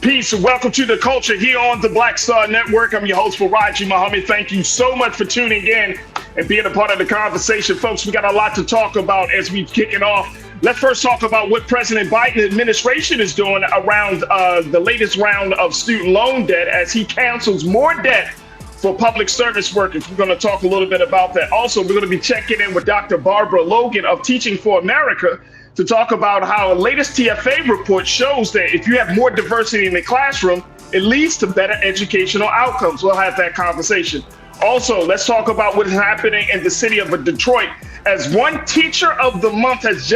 Peace and welcome to the culture here on the Black Star Network. I'm your host, Farajii Muhammad. Thank you so much for tuning in and being a part of the conversation. Folks, we got a lot to talk about as we kick it off. Let's first talk about what President Biden administration is doing around the latest round of student loan debt as he cancels more debt for public service workers. We're going to talk a little bit about that. Also, we're going to be checking in with Dr. Barbara Logan of Teaching for America to talk about how a latest TFA report shows that if you have more diversity in the classroom, it leads to better educational outcomes. We'll have that conversation. Also, let's talk about what is happening in the city of Detroit as one teacher of the month has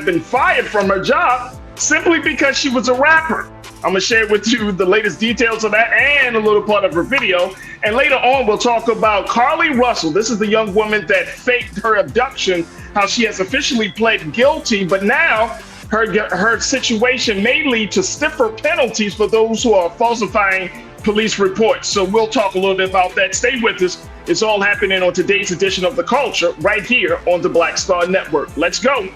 been fired from her job simply because she was a rapper. I'm going to share with you the latest details of that and a little part of her video. And later on, we'll talk about Carly Russell. This is the young woman that faked her abduction, how she has officially pled guilty, but now her situation may lead to stiffer penalties for those who are falsifying police reports. So we'll talk a little bit about that. Stay with us. It's all happening on today's edition of The Culture right here on the Black Star Network. Let's go.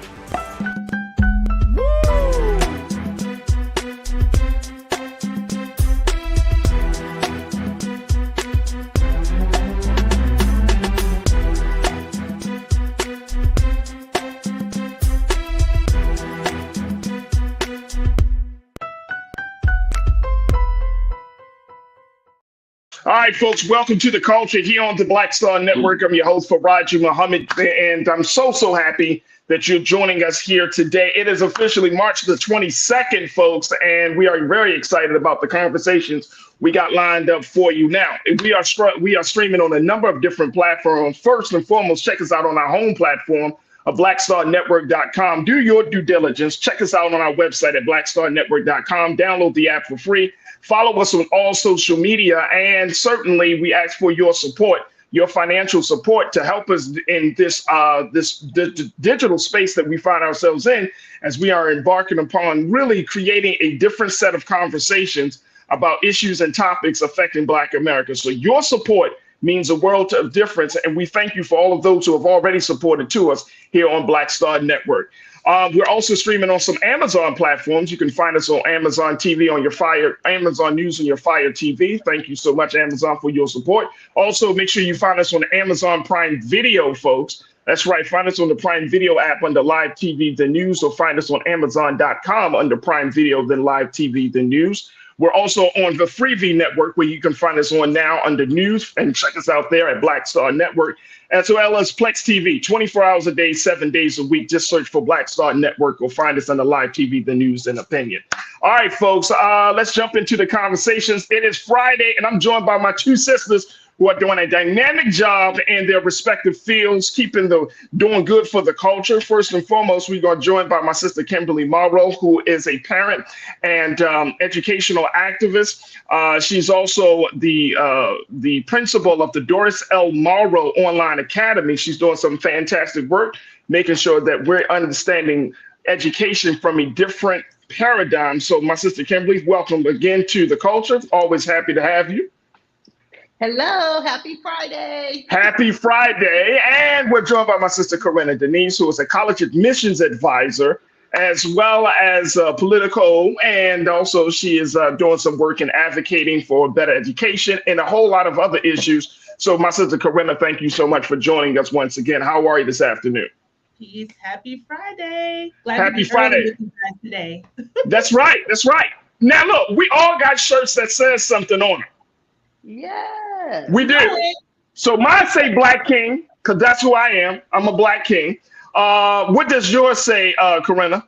All right, folks, welcome to the culture here on the Black Star Network. I'm your host, Farajii Muhammad, and I'm so happy that you're joining us here today. It is officially March the 22nd, folks, and we are very excited about the conversations we got lined up for you. Now, we are streaming on a number of different platforms. First and foremost, check us out on our home platform of blackstarnetwork.com. Do your due diligence. Check us out on our website at blackstarnetwork.com. Download the app for free. Follow us on all social media, and certainly we ask for your support, your financial support to help us in this digital space that we find ourselves in as we are embarking upon really creating a different set of conversations about issues and topics affecting Black America. So your support means a world of difference, and we thank you for all of those who have already supported to us here on Black Star Network. We're also streaming on some Amazon platforms. You can find us on Amazon TV on your Amazon News on your Fire TV. Thank you so much, Amazon, for your support. Also, make sure you find us on Amazon Prime Video, folks. That's right. Find us on the Prime Video app under Live TV, the news, or find us on Amazon.com under Prime Video, then Live TV, the news. We're also on the Freevee network, where you can find us on now under news, and check us out there at Black Star Network, as well as Plex TV, 24 hours a day, 7 days a week. Just search for Black Star Network or find us under Live TV, the news and opinion. All right, folks, let's jump into the conversations. It is Friday, and I'm joined by my two sisters who are doing a dynamic job in their respective fields, doing good for the culture. First and foremost, we are joined by my sister, Kimberly Morrow, who is a parent and educational activist. She's also the principal of the Doris L. Morrow Online Academy. She's doing some fantastic work, making sure that we're understanding education from a different paradigm. So my sister, Kimberly, welcome again to the culture. Always happy to have you. Hello, happy Friday. Happy Friday. And we're joined by my sister, Corinna Denise, who is a college admissions advisor, as well as political. And also she is doing some work in advocating for better education and a whole lot of other issues. So my sister, Corinna, thank you so much for joining us once again. How are you this afternoon? Peace. Happy Friday. Glad happy Friday today. That's right. That's right. Now, look, we all got shirts that says something on them. Yes. We do. So mine say Black King, because that's who I am. I'm a Black King. What does yours say, Corinna?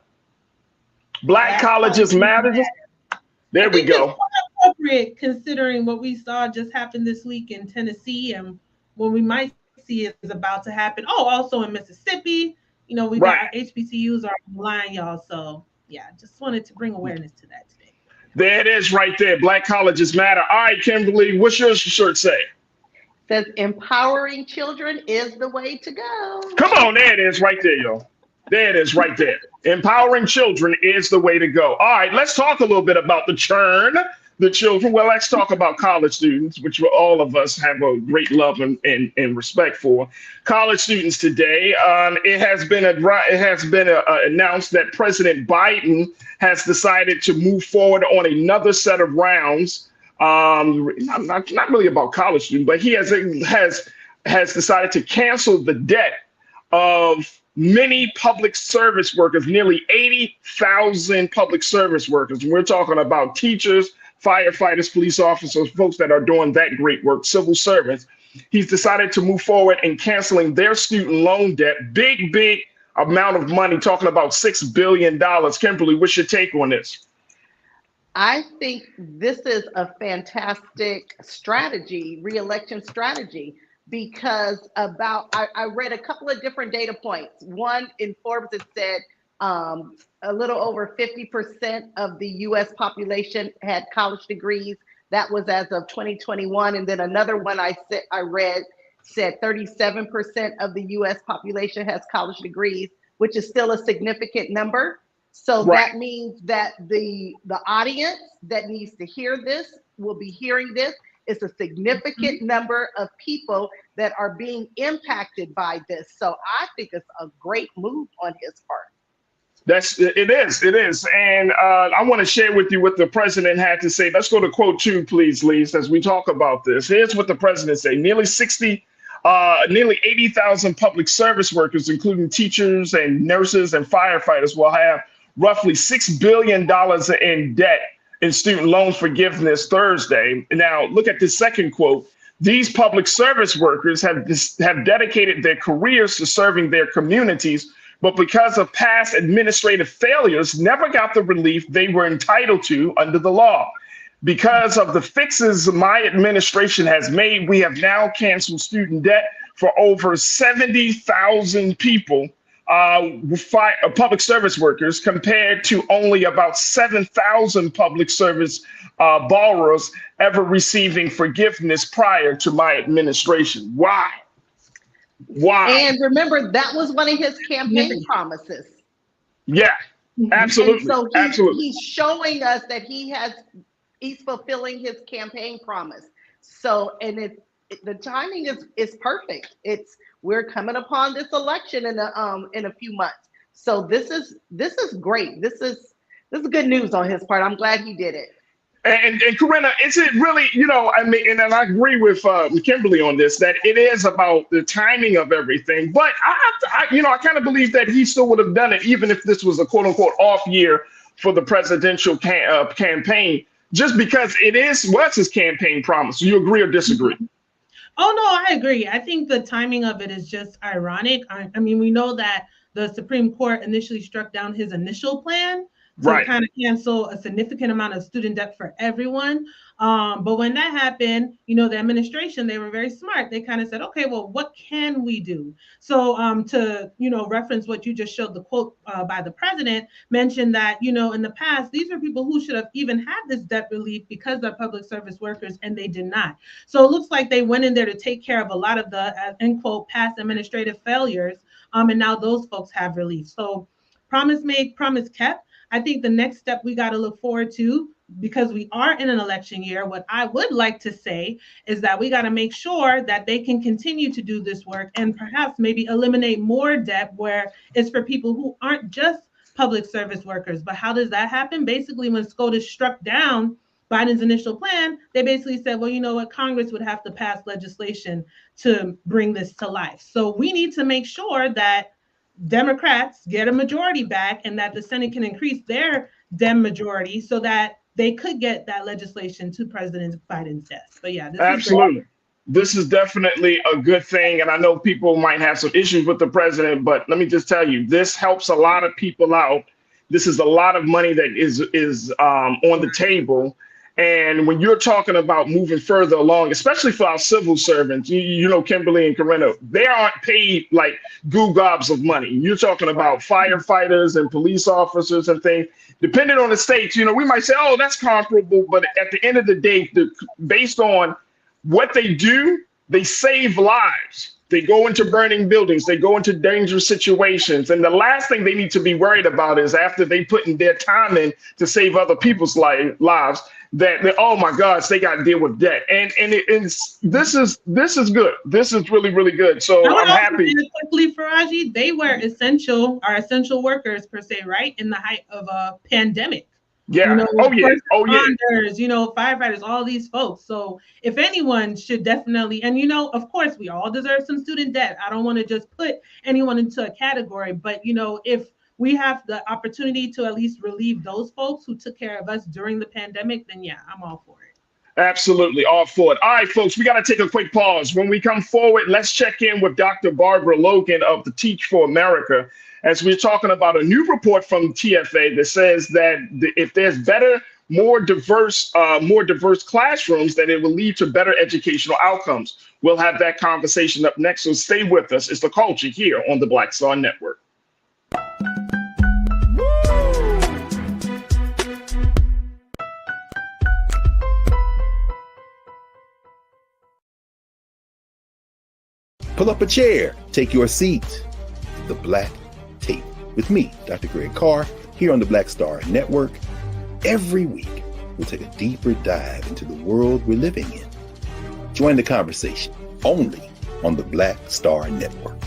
Black colleges matter? There we go. It's quite appropriate considering what we saw just happen this week in Tennessee and what we might see is about to happen. Oh, also in Mississippi. You know, we got our HBCUs are online, y'all. So yeah, just wanted to bring awareness to that today. There it is right there. Black colleges matter. All right, Kimberly, what's your shirt say? Says empowering children is the way to go. Come on, there it is right there, yo. There it is right there. Empowering children is the way to go. All right, let's talk a little bit about the churn the children. Well, let's talk about college students, which all of us have a great love and respect for. College students today, it has been announced that President Biden has decided to move forward on another set of rounds. Not really about college students, but he has decided to cancel the debt of many public service workers, nearly 80,000 public service workers. And we're talking about teachers, firefighters, police officers, folks that are doing that great work, civil servants. He's decided to move forward in canceling their student loan debt. Big amount of money, talking about $6 billion. Kimberly, what's your take on this? I think this is a fantastic strategy, re-election strategy, because I read a couple of different data points. One in Forbes, it said a little over 50% of the US population had college degrees. That was as of 2021. And then another one I read said 37% of the US population has college degrees, which is still a significant number. So that means that the audience that needs to hear this will be hearing this. It's a significant number of people that are being impacted by this. So I think it's a great move on his part. It is. And I want to share with you what the president had to say. Let's go to quote 2, please, Lise, as we talk about this. Here's what the president said. Nearly 80,000 public service workers, including teachers and nurses and firefighters, will have roughly $6 billion in debt in student loan forgiveness Thursday. Now, look at this second quote. These public service workers have dedicated their careers to serving their communities, but because of past administrative failures, never got the relief they were entitled to under the law. Because of the fixes my administration has made, we have now canceled student debt for over 70,000 people, public service workers, compared to only about 7,000 public service borrowers ever receiving forgiveness prior to my administration. Why? And remember, that was one of his campaign promises. Yeah, absolutely. And so absolutely. He's showing us that he's fulfilling his campaign promise. So, and the timing is perfect. We're coming upon this election in a few months. So this is great. This is good news on his part. I'm glad he did it. And Corinna, is it really, I mean, and I agree with Kimberly on this, that it is about the timing of everything. But I kind of believe that he still would have done it, even if this was a quote unquote off year for the presidential campaign, just because was his campaign promise. Do you agree or disagree? Oh, no, I agree. I think the timing of it is just ironic. I mean, we know that the Supreme Court initially struck down his initial plan to kind of cancel a significant amount of student debt for everyone. But when that happened, the administration, they were very smart. They kind of said, okay, well, what can we do? So to, reference what you just showed, the quote by the president mentioned that, in the past, these are people who should have even had this debt relief because they're public service workers, and they did not. So it looks like they went in there to take care of a lot of the, end quote, past administrative failures. And now those folks have relief. So promise made, promise kept. I think the next step we got to look forward to, because we are in an election year, what I would like to say is that we got to make sure that they can continue to do this work and perhaps maybe eliminate more debt where it's for people who aren't just public service workers. But how does that happen? Basically, when SCOTUS struck down Biden's initial plan, they basically said, well, you know what, Congress would have to pass legislation to bring this to life. So we need to make sure that Democrats get a majority back and that the Senate can increase their Dem majority so that they could get that legislation to President Biden's desk. But yeah, absolutely. This is definitely a good thing. And I know people might have some issues with the president, but let me just tell you, this helps a lot of people out. This is a lot of money that is on the table. And when you're talking about moving further along, especially for our civil servants, Kimberly and Corinna, they aren't paid like goo gobs of money. You're talking about firefighters and police officers and things. Depending on the states, we might say, oh, that's comparable. But at the end of the day, based on what they do, they save lives. They go into burning buildings. They go into dangerous situations. And the last thing they need to be worried about is after they put in their time in to save other people's lives, that oh my gosh, they got to deal with debt. And this is good. This is really, really good. So I'm happy. Quickly, Farajii, they were essential workers per se, right? In the height of a pandemic. Yeah. Responders, firefighters, all these folks. So if anyone should definitely, and of course, we all deserve some student debt. I don't want to just put anyone into a category, but if we have the opportunity to at least relieve those folks who took care of us during the pandemic, then yeah, I'm all for it. Absolutely, all for it. All right, folks, we got to take a quick pause. When we come forward, let's check in with Dr. Barbara Logan of the Teach for America, as we're talking about a new report from TFA that says that if there's more diverse classrooms, that it will lead to better educational outcomes. We'll have that conversation up next, so stay with us. It's The Culture here on the Black Star Network. Pull up a chair, take your seat. The Black Tape with me, Dr. Greg Carr, here on the Black Star Network. Every week, we'll take a deeper dive into the world we're living in. Join the conversation only on the Black Star Network.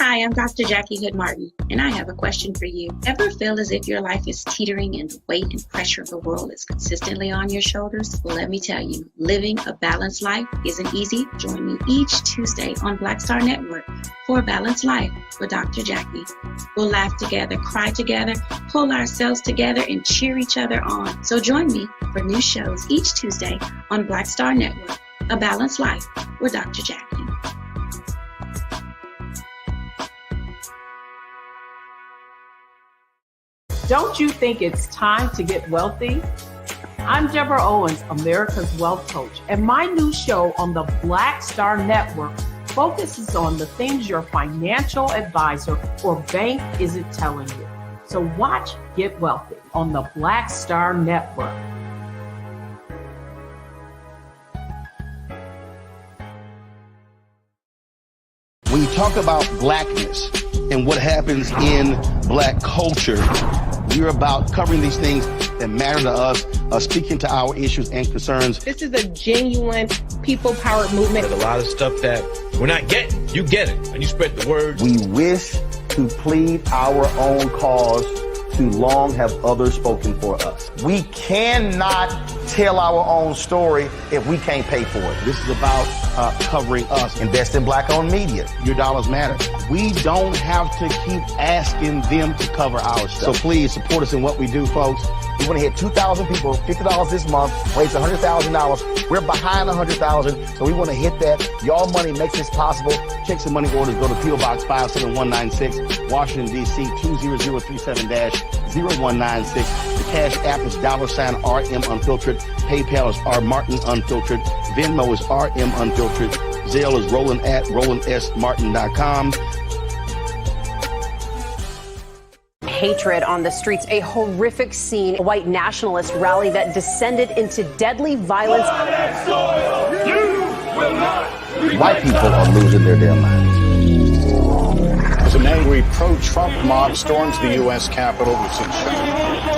Hi, I'm Dr. Jackie Hood Martin, and I have a question for you. Ever feel as if your life is teetering and the weight and pressure of the world is consistently on your shoulders? Well, let me tell you, living a balanced life isn't easy. Join me each Tuesday on Black Star Network for A Balanced Life with Dr. Jackie. We'll laugh together, cry together, pull ourselves together, and cheer each other on. So join me for new shows each Tuesday on Black Star Network, A Balanced Life with Dr. Jackie. Don't you think it's time to get wealthy? I'm Deborah Owens, America's Wealth Coach, and my new show on the Black Star Network focuses on the things your financial advisor or bank isn't telling you. So watch Get Wealthy on the Black Star Network. When you talk about blackness and what happens in Black culture, we're about covering these things that matter to us, speaking to our issues and concerns. This is a genuine people-powered movement. There's a lot of stuff that we're not getting. You get it, and you spread the word. We wish to plead our own cause. Too long have others spoken for us. We cannot tell our own story if we can't pay for it. This is about covering us. Invest in Black-owned media. Your dollars matter. We don't have to keep asking them to cover our stuff. So please support us in what we do, folks. We want to hit 2,000 people, $50 this month, raise $100,000. We're behind $100,000, so we want to hit that. Y'all money makes this possible. Checks and money orders go to P.O. Box 57196, Washington, D.C. 20037-0196. The Cash App is $RM Unfiltered. PayPal is R Martin Unfiltered. Venmo is RM Unfiltered. Zelle is Roland at RolandSMartin.com. Hatred on the streets, a horrific scene, a white nationalist rally that descended into deadly violence. White people are losing their damn minds. An angry pro-Trump mob storms the U.S. Capitol.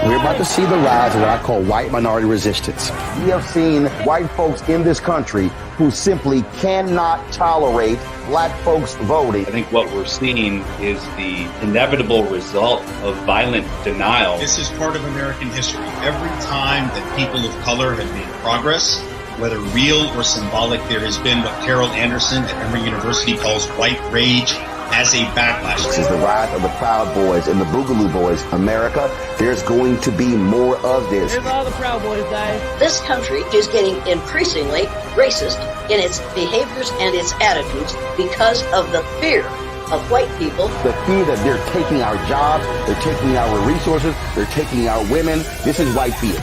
We're about to see the rise of what I call white minority resistance. We have seen white folks in this country who simply cannot tolerate Black folks voting. I think what we're seeing is the inevitable result of violent denial. This is part of American history. Every time that people of color have made progress, whether real or symbolic, there has been what Carol Anderson at Emory University calls white rage as a backlash. This is the rise of the Proud Boys and the Boogaloo Boys. America, there's going to be more of this. There's all the Proud Boys, guys. This country is getting increasingly racist in its behaviors and its attitudes because of the fear of white people. The fear that they're taking our jobs, they're taking our resources, they're taking our women. This is white fear.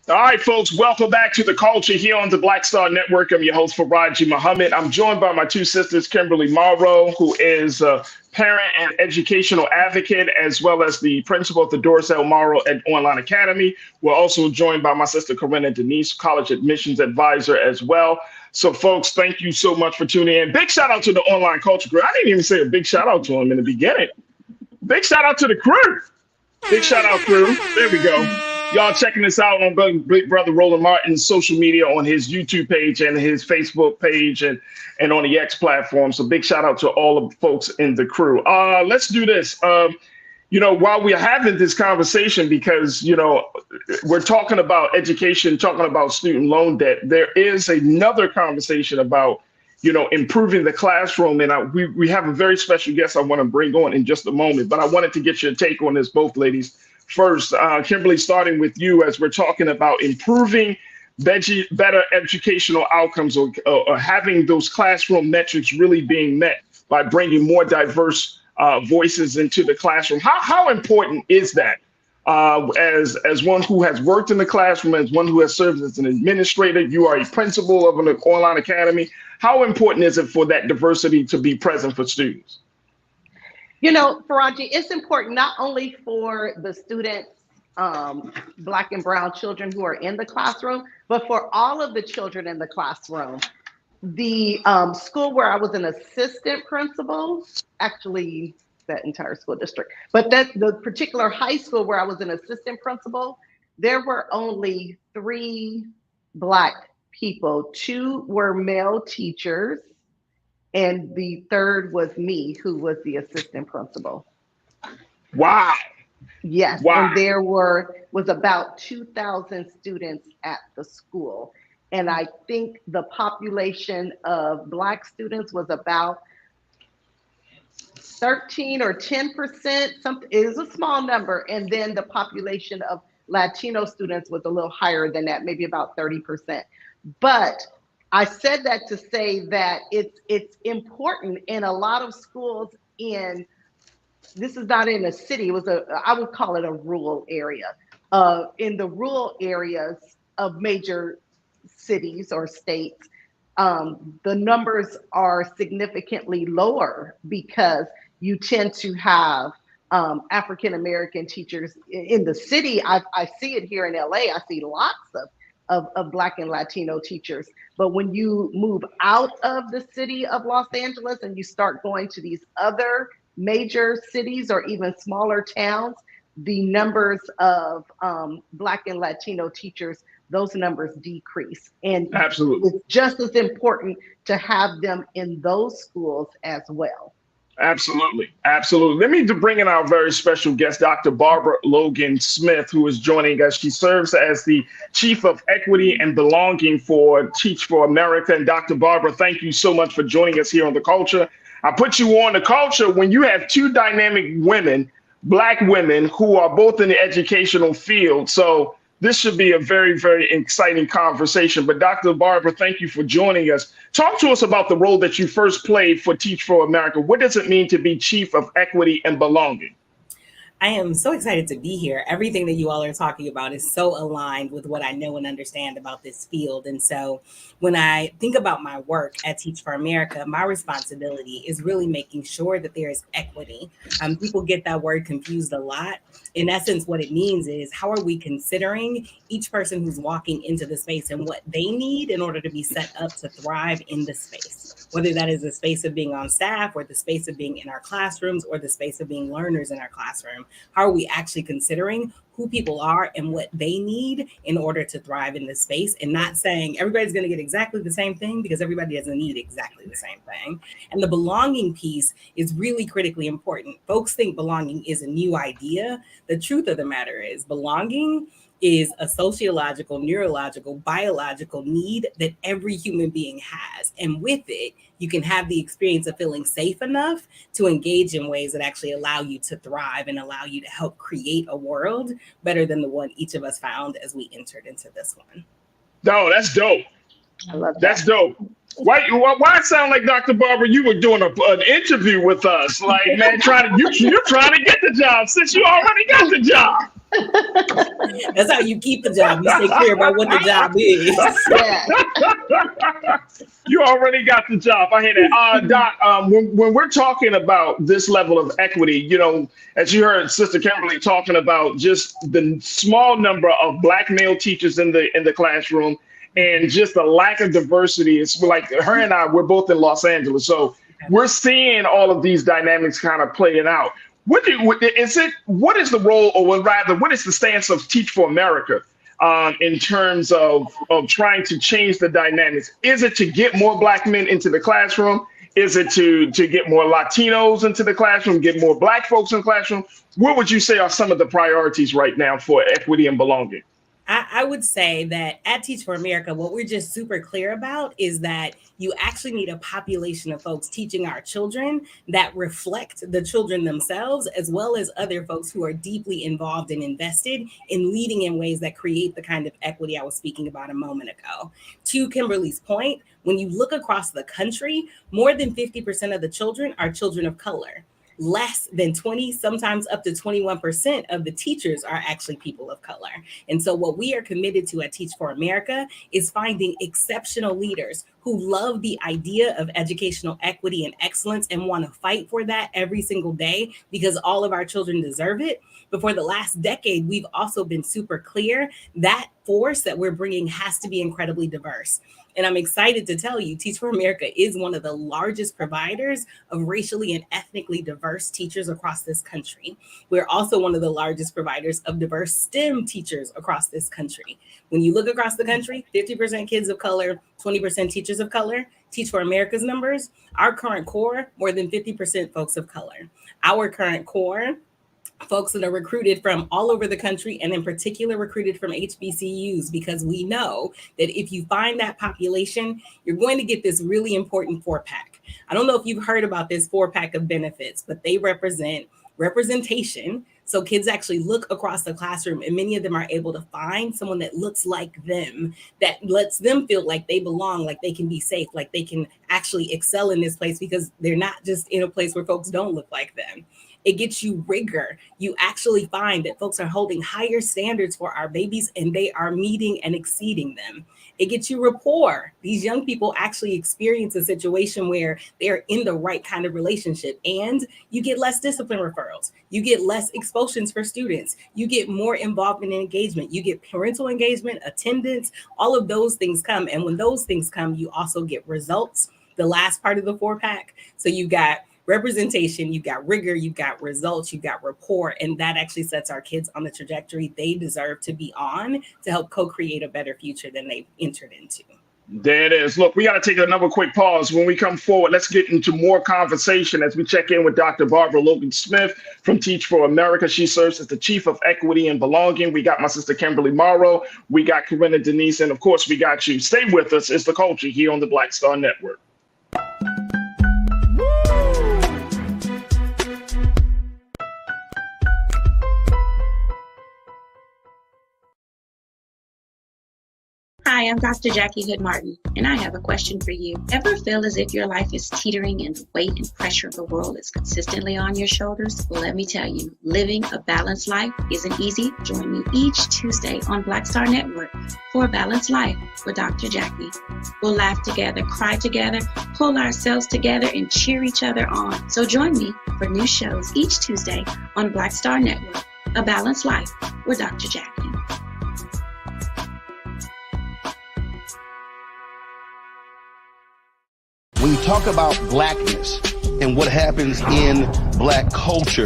All right, folks, welcome back to The Culture here on the Black Star Network. I'm your host, Farajii Muhammad. I'm joined by my two sisters, Kimberly Morrow, who is a parent and educational advocate, as well as the principal of the Dorsey Morrow Online Academy. We're also joined by my sister, Corinna Denise, college admissions advisor as well. So, folks, thank you so much for tuning in. Big shout out to the Online Culture Crew. I didn't even say a big shout out to them in the beginning. Big shout out to the crew. Big shout out, crew. There we go. Y'all checking this out on Big Brother Roland Martin's social media, on his YouTube page and his Facebook page and on the X platform. So big shout out to all of the folks in the crew. Let's do this. While we're having this conversation, because, we're talking about education, talking about student loan debt, there is another conversation about, improving the classroom. And we have a very special guest I want to bring on in just a moment, but I wanted to get your take on this, both ladies. First, Kimberly, starting with you, as we're talking about improving better educational outcomes, or having those classroom metrics really being met by bringing more diverse voices into the classroom. How important is that? As one who has worked in the classroom, as one who has served as an administrator, you are a principal of an online academy. How important is it for that diversity to be present for students? Farajii, it's important not only for the students, Black and brown children who are in the classroom, but for all of the children in the classroom. The school where I was an assistant principal, actually that entire school district, but the particular high school where I was an assistant principal, there were only 3 Black people. 2 were male teachers, and the 3rd was me, who was the assistant principal. Wow. Yes. Wow. And there was about 2,000 students at the school. And I think the population of Black students was about 13 or 10%. Something, it is a small number. And then the population of Latino students was a little higher than that, maybe about 30%. But I said that to say that it's important in a lot of schools this is not in a city, I would call it a rural area. In the rural areas of major cities or states, the numbers are significantly lower because you tend to have African-American teachers in the city. I see it here in LA, I see lots of Black and Latino teachers. But when you move out of the city of Los Angeles and you start going to these other major cities or even smaller towns, the numbers of Black and Latino teachers, those numbers decrease. And absolutely, it's just as important to have them in those schools as well. Absolutely. Absolutely. Let me bring in our very special guest, Dr. Barbara Logan Smith, who is joining us. She serves as the Chief of Equity and Belonging for Teach for America. And Dr. Barbara, thank you so much for joining us here on The Culture. I put you on The Culture when you have 2 dynamic women, Black women, who are both in the educational field. So this should be a very, very exciting conversation. But Dr. Barbara, thank you for joining us. Talk to us about the role that you first played for Teach for America. What does it mean to be Chief of Equity and Belonging? I am so excited to be here. Everything that you all are talking about is so aligned with what I know and understand about this field. And so when I think about my work at Teach for America, my responsibility is really making sure that there is equity. People get that word confused a lot. In essence, what it means is, how are we considering each person who's walking into the space and what they need in order to be set up to thrive in the space, whether that is the space of being on staff or the space of being in our classrooms or the space of being learners in our classroom. How are we actually considering who people are and what they need in order to thrive in this space, and not saying everybody's going to get exactly the same thing, because everybody doesn't need exactly the same thing. And the belonging piece is really critically important. Folks think belonging is a new idea. The truth of the matter is belonging is a sociological, neurological, biological need that every human being has. And with it, you can have the experience of feeling safe enough to engage in ways that actually allow you to thrive and allow you to help create a world better than the one each of us found as we entered into this one. No, that's dope. I love that. That's dope. Why it sound like, Dr. Barbara, you were doing an interview with us? Like, man, you're trying to get the job since you already got the job. That's how you keep the job. You stay clear about what the job is. You already got the job. I hear that. Doc, when we're talking about this level of equity, you know, as you heard Sister Kimberly talking about just the small number of Black male teachers in the classroom and just the lack of diversity. It's like her and I, we're both in Los Angeles. So we're seeing all of these dynamics kind of playing out. What is the role, or rather, what is the stance of Teach for America in terms of trying to change the dynamics? Is it to get more Black men into the classroom? Is it to get more Latinos into the classroom, get more Black folks in the classroom? What would you say are some of the priorities right now for equity and belonging? I would say that at Teach for America, what we're just super clear about is that you actually need a population of folks teaching our children that reflect the children themselves, as well as other folks who are deeply involved and invested in leading in ways that create the kind of equity I was speaking about a moment ago. To Kimberly's point, when you look across the country, more than 50% of the children are children of color. Less than 20, sometimes up to 21% of the teachers are actually people of color. And so what we are committed to at Teach for America is finding exceptional leaders who love the idea of educational equity and excellence and want to fight for that every single day because all of our children deserve it. But for the last decade, we've also been super clear that force that we're bringing has to be incredibly diverse. And I'm excited to tell you, Teach for America is one of the largest providers of racially and ethnically diverse teachers across this country. We're also one of the largest providers of diverse STEM teachers across this country. When you look across the country, 50% kids of color, 20% teachers of color. Teach for America's numbers, our current core, more than 50% folks of color. Our current core, folks that are recruited from all over the country, and in particular recruited from HBCUs, because we know that if you find that population, you're going to get this really important 4-pack. I don't know if you've heard about this 4-pack of benefits, but they represent representation. So kids actually look across the classroom and many of them are able to find someone that looks like them, that lets them feel like they belong, like they can be safe, like they can actually excel in this place because they're not just in a place where folks don't look like them. It gets you rigor. You actually find that folks are holding higher standards for our babies and they are meeting and exceeding them. It gets you rapport. These young people actually experience a situation where they're in the right kind of relationship and you get less discipline referrals. You get less expulsions for students. You get more involvement and engagement. You get parental engagement, attendance, all of those things come. And when those things come, you also get results, the last part of the 4-pack. So you got representation, you got rigor, you got results, you got rapport, and that actually sets our kids on the trajectory they deserve to be on to help co-create a better future than they've entered into. There it is. Look, we got to take another quick pause. When we come forward, let's get into more conversation as we check in with Dr. Barbara Logan-Smith from Teach for America. She serves as the Chief of Equity and Belonging. We got my sister Kimberly Morrow. We got Corinna Denise, and of course, we got you. Stay with us. It's The Culture here on the Black Star Network. Hi, I'm Dr. Jackie Hood Martin, and I have a question for you. Ever feel as if your life is teetering and the weight and pressure of the world is consistently on your shoulders? Well, let me tell you, living a balanced life isn't easy. Join me each Tuesday on Black Star Network for A Balanced Life with Dr. Jackie. We'll laugh together, cry together, pull ourselves together, and cheer each other on. So join me for new shows each Tuesday on Black Star Network, A Balanced Life with Dr. Jackie. When you talk about blackness and what happens in Black culture,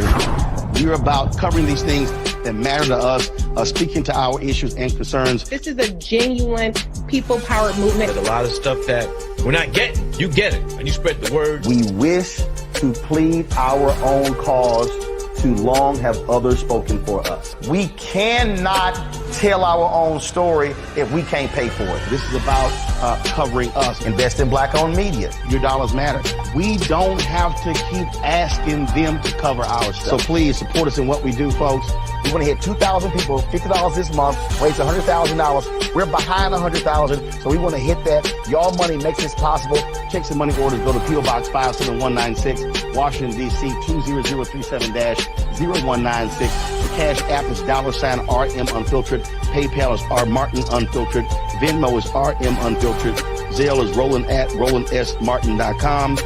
we're about covering these things that matter to us, speaking to our issues and concerns. This is a genuine people-powered movement. There's a lot of stuff that we're not getting. You get it, and you spread the word. We wish to plead our own cause. Too long have others spoken for us. We cannot tell our own story if we can't pay for it. This is about covering us. Invest in Black-owned media. Your dollars matter. We don't have to keep asking them to cover our stuff. So please support us in what we do, folks. We want to hit 2,000 people, $50 this month, raise $100,000. We're behind 100,000, so we want to hit that. Y'all money makes this possible. Check some money orders. Go to P.O. Box 57196, Washington, D.C. 20037-0196. Cash App is $RM Unfiltered. PayPal is R Martin Unfiltered. Venmo is RM Unfiltered. Zelle is roland@rolandsmartin.com.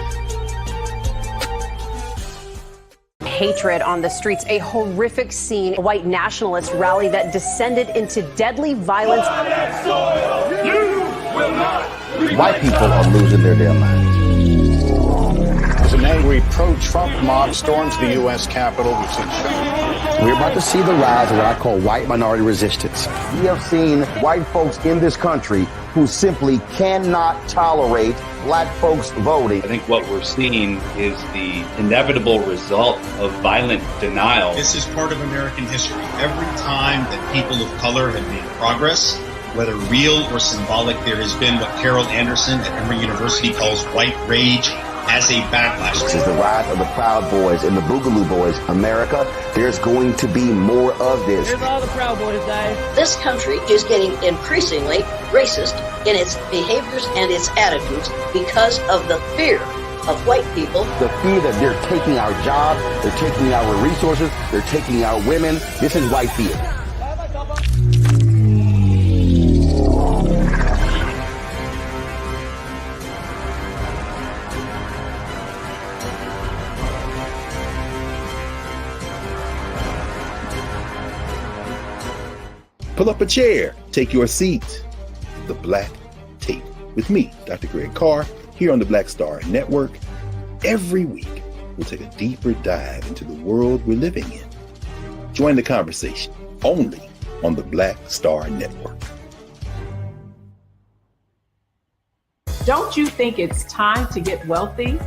Hatred on the streets, a horrific scene, a white nationalist rally that descended into deadly violence. White people are losing their damn minds. As an angry pro-Trump mob storms the U.S. Capitol, we're about to see the rise of what I call white minority resistance. We have seen white folks in this country who simply cannot tolerate black folks voting. I think what we're seeing is the inevitable result of violent denial. This is part of American history. Every time that people of color have made progress, whether real or symbolic, there has been what Carol Anderson at Emory University calls white rage as a backlash. This is the rise of the Proud Boys and the Boogaloo Boys. America, there's going to be more of this. Here's all the Proud Boys, guys. This country is getting increasingly racist in its behaviors and its attitudes because of the fear of white people. The fear that they're taking our jobs, they're taking our resources, they're taking our women. This is white fear. Pull up a chair, take your seat. The Black Tape with me, Dr. Greg Carr, here on the Black Star Network. Every week, we'll take a deeper dive into the world we're living in. Join the conversation only on the Black Star Network. Don't you think it's time to get wealthy?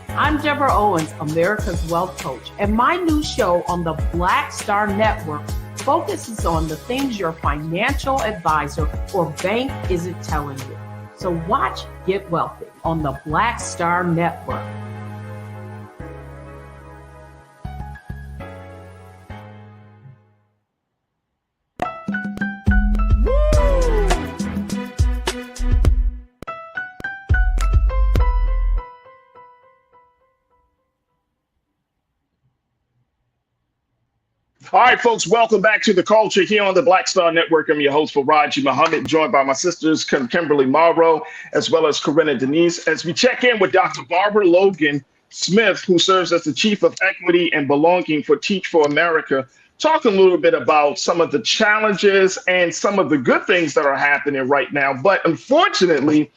I'm Deborah Owens, America's Wealth Coach, and my new show on the Black Star Network focuses on the things your financial advisor or bank isn't telling you. So watch Get Wealthy on the Black Star Network. All right, folks, welcome back to The Culture here on the Black Star Network. I'm your host, Farajii Muhammad, joined by my sisters, Kimberly Morrow, as well as Corinna Denise, as we check in with Dr. Barbara Logan Smith, who serves as the Chief of Equity and Belonging for Teach for America, talking a little bit about some of the challenges and some of the good things that are happening right now. But unfortunately,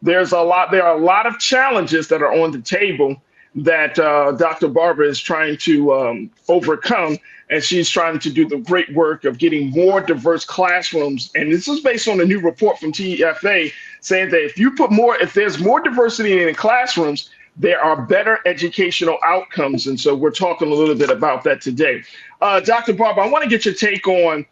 there are a lot of challenges that are on the table that Dr. Barbara is trying to overcome. And she's trying to do the great work of getting more diverse classrooms. And this is based on a new report from TFA saying that if there's more diversity in the classrooms, there are better educational outcomes. And so we're talking a little bit about that today. Dr. Barbara, I want to get your take on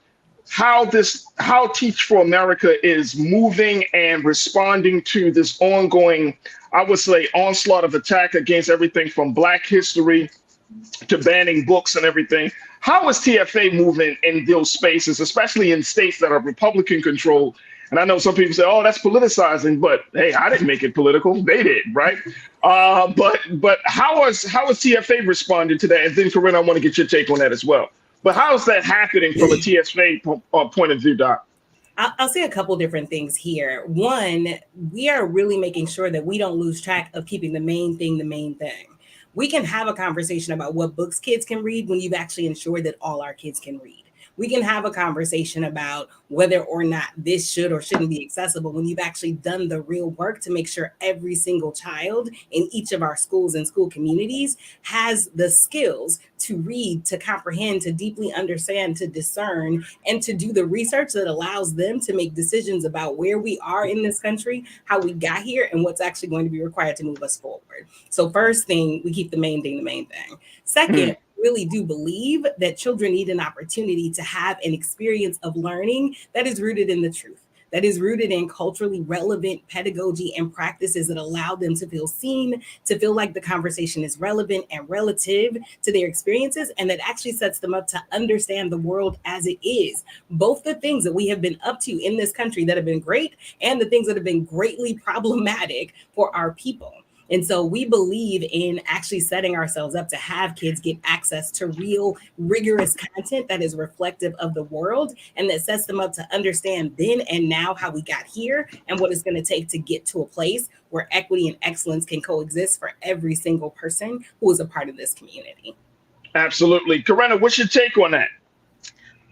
how Teach for America is moving and responding to this ongoing, I would say, onslaught of attack against everything from Black history to banning books and everything. How is TFA moving in those spaces, especially in states that are Republican controlled? And I know some people say, oh, that's politicizing, but hey, I didn't make it political. They did, right? But how is TFA responding to that? And then, Corinna, I want to get your take on that as well. But how is that happening from a TFA point of view, Doc? I'll say a couple different things here. One, we are really making sure that we don't lose track of keeping the main thing the main thing. We can have a conversation about what books kids can read when you've actually ensured that all our kids can read. We can have a conversation about whether or not this should or shouldn't be accessible when you've actually done the real work to make sure every single child in each of our schools and school communities has the skills to read, to comprehend, to deeply understand, to discern, and to do the research that allows them to make decisions about where we are in this country, how we got here, and what's actually going to be required to move us forward. So first thing, we keep the main thing the main thing. Second, really do believe that children need an opportunity to have an experience of learning that is rooted in the truth, that is rooted in culturally relevant pedagogy and practices that allow them to feel seen, to feel like the conversation is relevant and relative to their experiences, and that actually sets them up to understand the world as it is. Both the things that we have been up to in this country that have been great and the things that have been greatly problematic for our people. And so we believe in actually setting ourselves up to have kids get access to real rigorous content that is reflective of the world and that sets them up to understand then and now how we got here and what it's going to take to get to a place where equity and excellence can coexist for every single person who is a part of this community. Absolutely. Corinna, what's your take on that?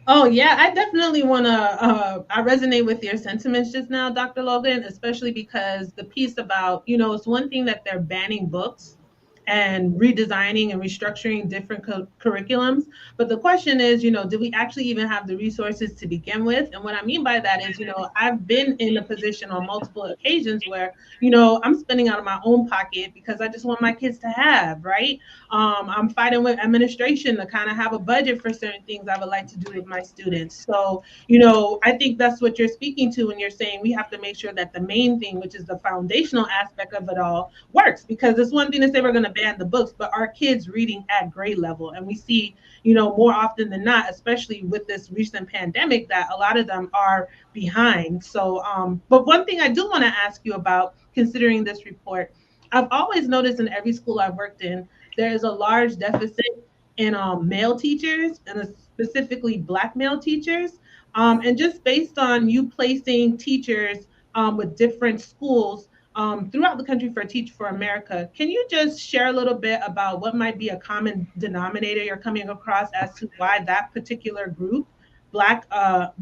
Oh, yeah, I definitely want to, I resonate with your sentiments just now, Dr. Logan, especially because the piece about, it's one thing that they're banning books and redesigning and restructuring different curriculums. But the question is, do we actually even have the resources to begin with? And what I mean by that is, I've been in a position on multiple occasions where, I'm spending out of my own pocket because I just want my kids to have, right? I'm fighting with administration to kind of have a budget for certain things I would like to do with my students. So, I think that's what you're speaking to when you're saying we have to make sure that the main thing, which is the foundational aspect of it all, works. Because it's one thing to say we're going to ban the books, but our kids reading at grade level. And we see, more often than not, especially with this recent pandemic, that a lot of them are behind. So, but one thing I do want to ask you about, considering this report, I've always noticed in every school I've worked in, there is a large deficit in male teachers, and specifically Black male teachers. And just based on you placing teachers with different schools throughout the country for Teach for America, can you just share a little bit about what might be a common denominator you're coming across as to why that particular group, Black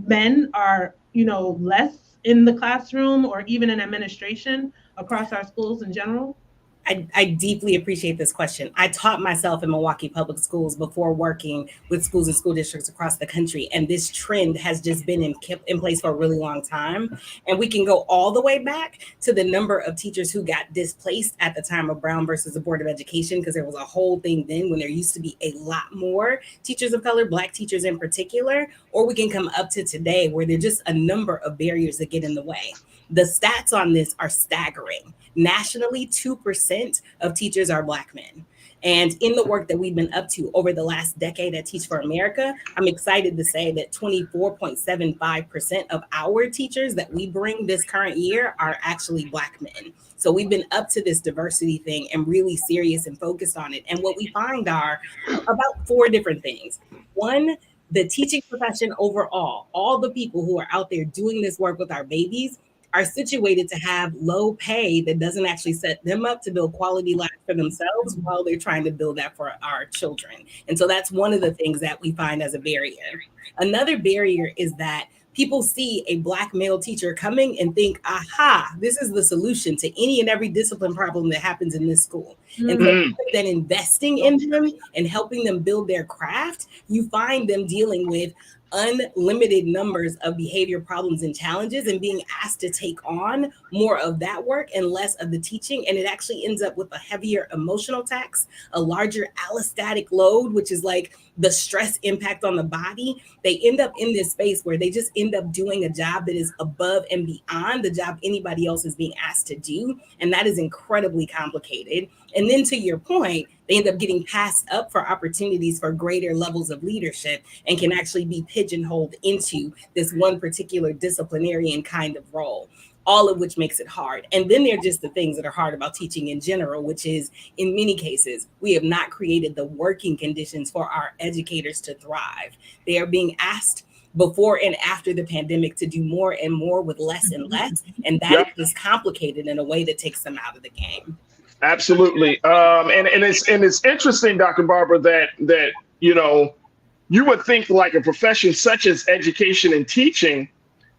men, are less in the classroom or even in administration across our schools in general? I deeply appreciate this question. I taught myself in Milwaukee Public Schools before working with schools and school districts across the country. And this trend has just been in place for a really long time. And we can go all the way back to the number of teachers who got displaced at the time of Brown versus the Board of Education, because there was a whole thing then when there used to be a lot more teachers of color, Black teachers in particular, or we can come up to today where there are just a number of barriers that get in the way. The stats on this are staggering. Nationally, 2% of teachers are Black men. And in the work that we've been up to over the last decade at Teach for America, I'm excited to say that 24.75% of our teachers that we bring this current year are actually Black men. So we've been up to this diversity thing and really serious and focused on it. And what we find are about 4 different things. One, the teaching profession overall, all the people who are out there doing this work with our babies, are situated to have low pay that doesn't actually set them up to build quality lives for themselves while they're trying to build that for our children. And so that's one of the things that we find as a barrier. Another barrier is that people see a Black male teacher coming and think, aha, this is the solution to any and every discipline problem that happens in this school. And so then investing in them and helping them build their craft, you find them dealing with unlimited numbers of behavior problems and challenges and being asked to take on more of that work and less of the teaching. And it actually ends up with a heavier emotional tax, a larger allostatic load, which is like the stress impact on the body. They end up in this space where they just end up doing a job that is above and beyond the job anybody else is being asked to do. And that is incredibly complicated. And then to your point, they end up getting passed up for opportunities for greater levels of leadership and can actually be pigeonholed into this one particular disciplinarian kind of role, all of which makes it hard. And then there are just the things that are hard about teaching in general, which is in many cases, we have not created the working conditions for our educators to thrive. They are being asked before and after the pandemic to do more and more with less and less. And that is complicated in a way that takes them out of the game. Absolutely. And it's interesting, Dr. Barbara, that you would think like a profession such as education and teaching,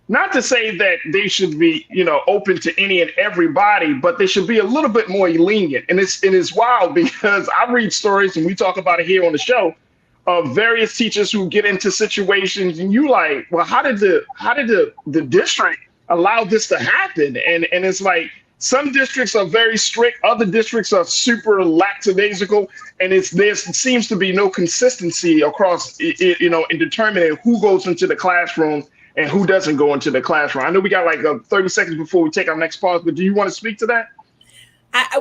not to say that they should be, open to any and everybody, but they should be a little bit more lenient. And it's wild because I read stories, and we talk about it here on the show, of various teachers who get into situations, and you like, well, how did the district allow this to happen? And it's like, some districts are very strict, other districts are super lackadaisical, and there seems to be no consistency across, in determining who goes into the classroom and who doesn't go into the classroom. I know we got like 30 seconds before we take our next pause, but do you want to speak to that?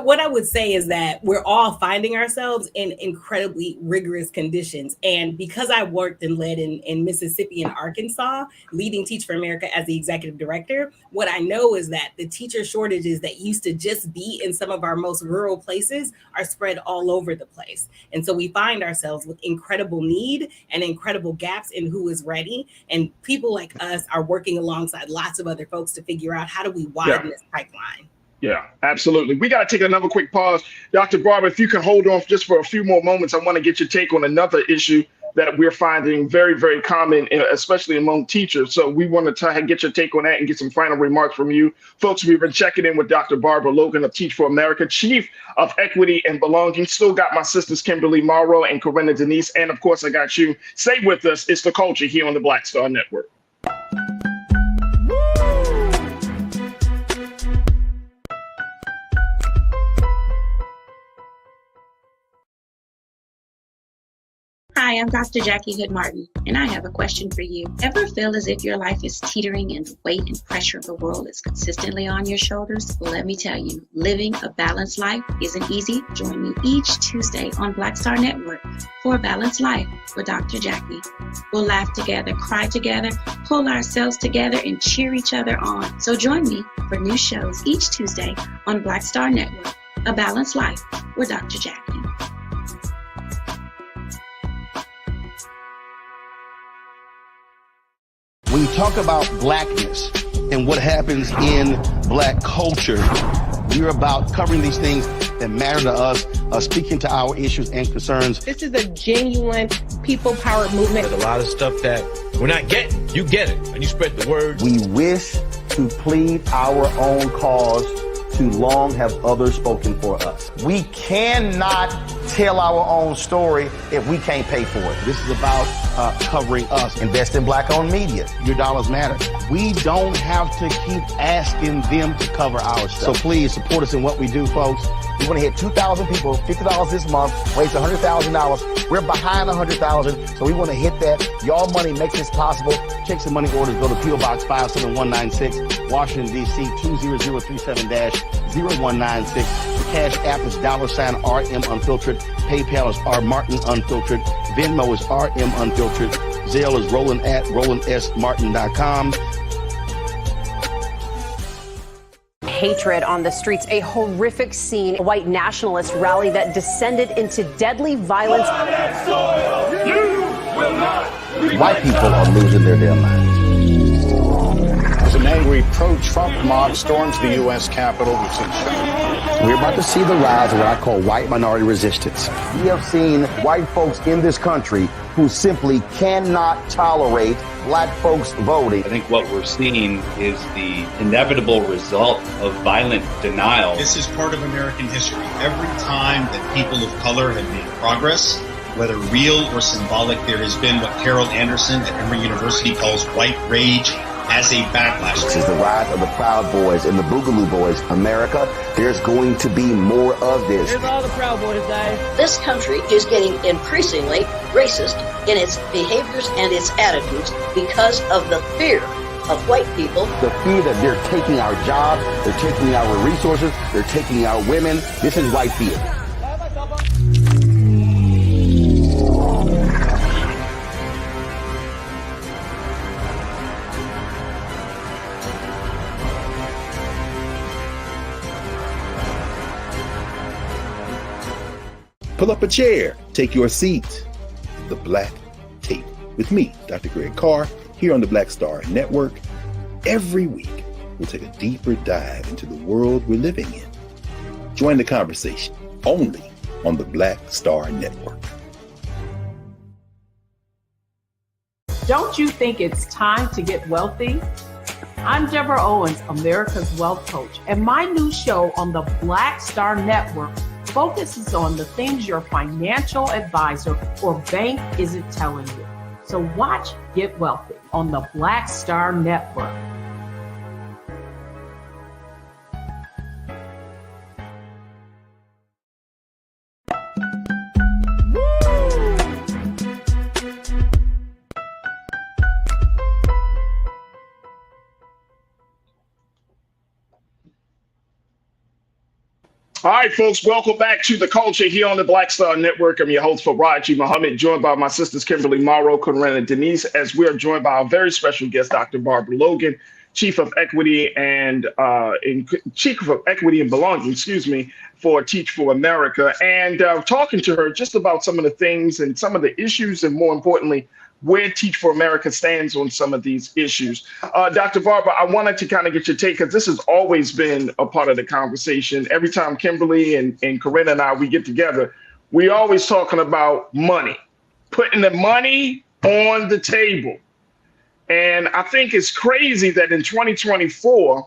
What I would say is that we're all finding ourselves in incredibly rigorous conditions. And because I worked and led in Mississippi and Arkansas, leading Teach for America as the executive director, what I know is that the teacher shortages that used to just be in some of our most rural places are spread all over the place. And so we find ourselves with incredible need and incredible gaps in who is ready. And people like us are working alongside lots of other folks to figure out how do we widen this pipeline. Yeah, absolutely. We got to take another quick pause. Dr. Barber, if you can hold on just for a few more moments, I want to get your take on another issue that we're finding very, very common, especially among teachers. So we want to try and get your take on that and get some final remarks from you. Folks, we've been checking in with Dr. Barbara Logan of Teach for America, Chief of Equity and Belonging. Still got my sisters, Kimberly Morrow and Corinna Denise. And of course, I got you. Stay with us. It's The Culture here on the Black Star Network. Hi, I'm Dr. Jackie Hood Martin, and I have a question for you. Ever feel as if your life is teetering and the weight and pressure of the world is consistently on your shoulders? Well, let me tell you, living a balanced life isn't easy. Join me each Tuesday on Black Star Network for a Balanced Life with Dr. Jackie. We'll laugh together, cry together, pull ourselves together, and cheer each other on. So join me for new shows each Tuesday on Black Star Network, A Balanced Life with Dr. Jackie. When you talk about blackness and what happens in Black culture, we're about covering these things that matter to us, speaking to our issues and concerns. This is a genuine people-powered movement. There's a lot of stuff that we're not getting. You get it, and you spread the word. We wish to plead our own cause. Too long have others spoken for us. We cannot tell our own story if we can't pay for it. This is about covering us. Invest in Black-owned media. Your dollars matter. We don't have to keep asking them to cover our stuff. So please support us in what we do, folks. We want to hit 2,000 people, $50 this month, raise $100,000. We're behind 100,000, so we want to hit that. Y'all money makes this possible. Check some money orders. Go to P.O. Box 57196, Washington, D.C. 20037-0196. The Cash App is $RM Unfiltered. PayPal is R Martin Unfiltered. Venmo is RM Unfiltered. Zelle is roland@rolandsmartin.com. Hatred on the streets, a horrific scene, a white nationalist rally that descended into deadly violence. White people are losing their damn minds. As an angry pro-Trump mob storms the U.S. Capitol, we've seen We're about to see the rise of what I call white minority resistance. We have seen white folks in this country who simply cannot tolerate Black folks voting. I think what we're seeing is the inevitable result of violent denial. This is part of American history. Every time that people of color have made progress, whether real or symbolic, there has been what Carol Anderson at Emory University calls white rage as a backlash. This is the rise of the Proud Boys and the Boogaloo Boys. America, there's going to be more of this. Here's all the Proud Boys, guys. This country is getting increasingly racist in its behaviors and its attitudes because of the fear of white people. The fear that they're taking our jobs, they're taking our resources, they're taking our women. This is white fear. Pull up a chair, take your seat. The Black Tape with me, Dr. Greg Carr, here on the Black Star Network. Every week, we'll take a deeper dive into the world we're living in. Join the conversation only on the Black Star Network. Don't you think it's time to get wealthy? I'm Deborah Owens, America's Wealth Coach, and my new show on the Black Star Network focuses on the things your financial advisor or bank isn't telling you. So watch Get Wealthy on the Black Star Network. All right, folks, welcome back to The Culture here on the Black Star Network. I'm your host, Farajii Muhammad, joined by my sisters Kimberly Morrow, Corinna Denise, as we are joined by our very special guest, Dr. Barbara Logan, Chief of Equity and Belonging, for Teach for America, and talking to her just about some of the things and some of the issues, and more importantly, where Teach for America stands on some of these issues. Dr. Barbara, I wanted to kind of get your take, because this has always been a part of the conversation. Every time Kimberly and Corinna and we get together, we always talking about money, putting the money on the table. And I think it's crazy that in 2024,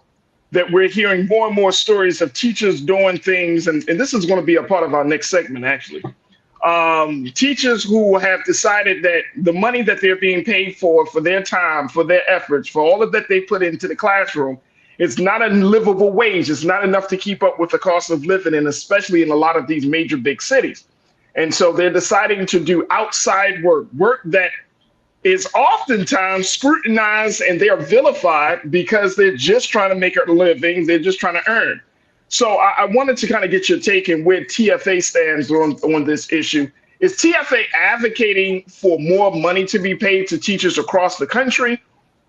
that we're hearing more and more stories of teachers doing things, and this is going to be a part of our next segment, actually. Teachers who have decided that the money that they're being paid for their time, for their efforts, for all of that they put into the classroom, it's not a livable wage. It's not enough to keep up with the cost of living, and especially in a lot of these major big cities. And so they're deciding to do outside work that is oftentimes scrutinized, and they are vilified because they're just trying to make a living. They're just trying to earn. So I wanted to kind of get your take and where TFA stands on this issue. Is TFA advocating for more money to be paid to teachers across the country?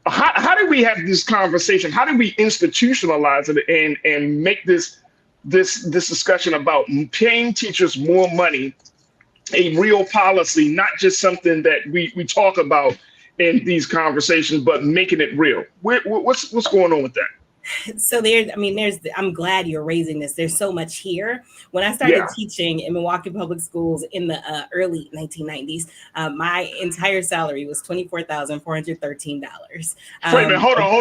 How do we have this conversation? How do we institutionalize it and make this discussion about paying teachers more money a real policy, not just something that we talk about in these conversations, but making it real? What's going on with that? So I'm glad you're raising this. There's so much here. When I started teaching in Milwaukee Public Schools in the early 1990s, my entire salary was $24,413. Wait a minute, hold on.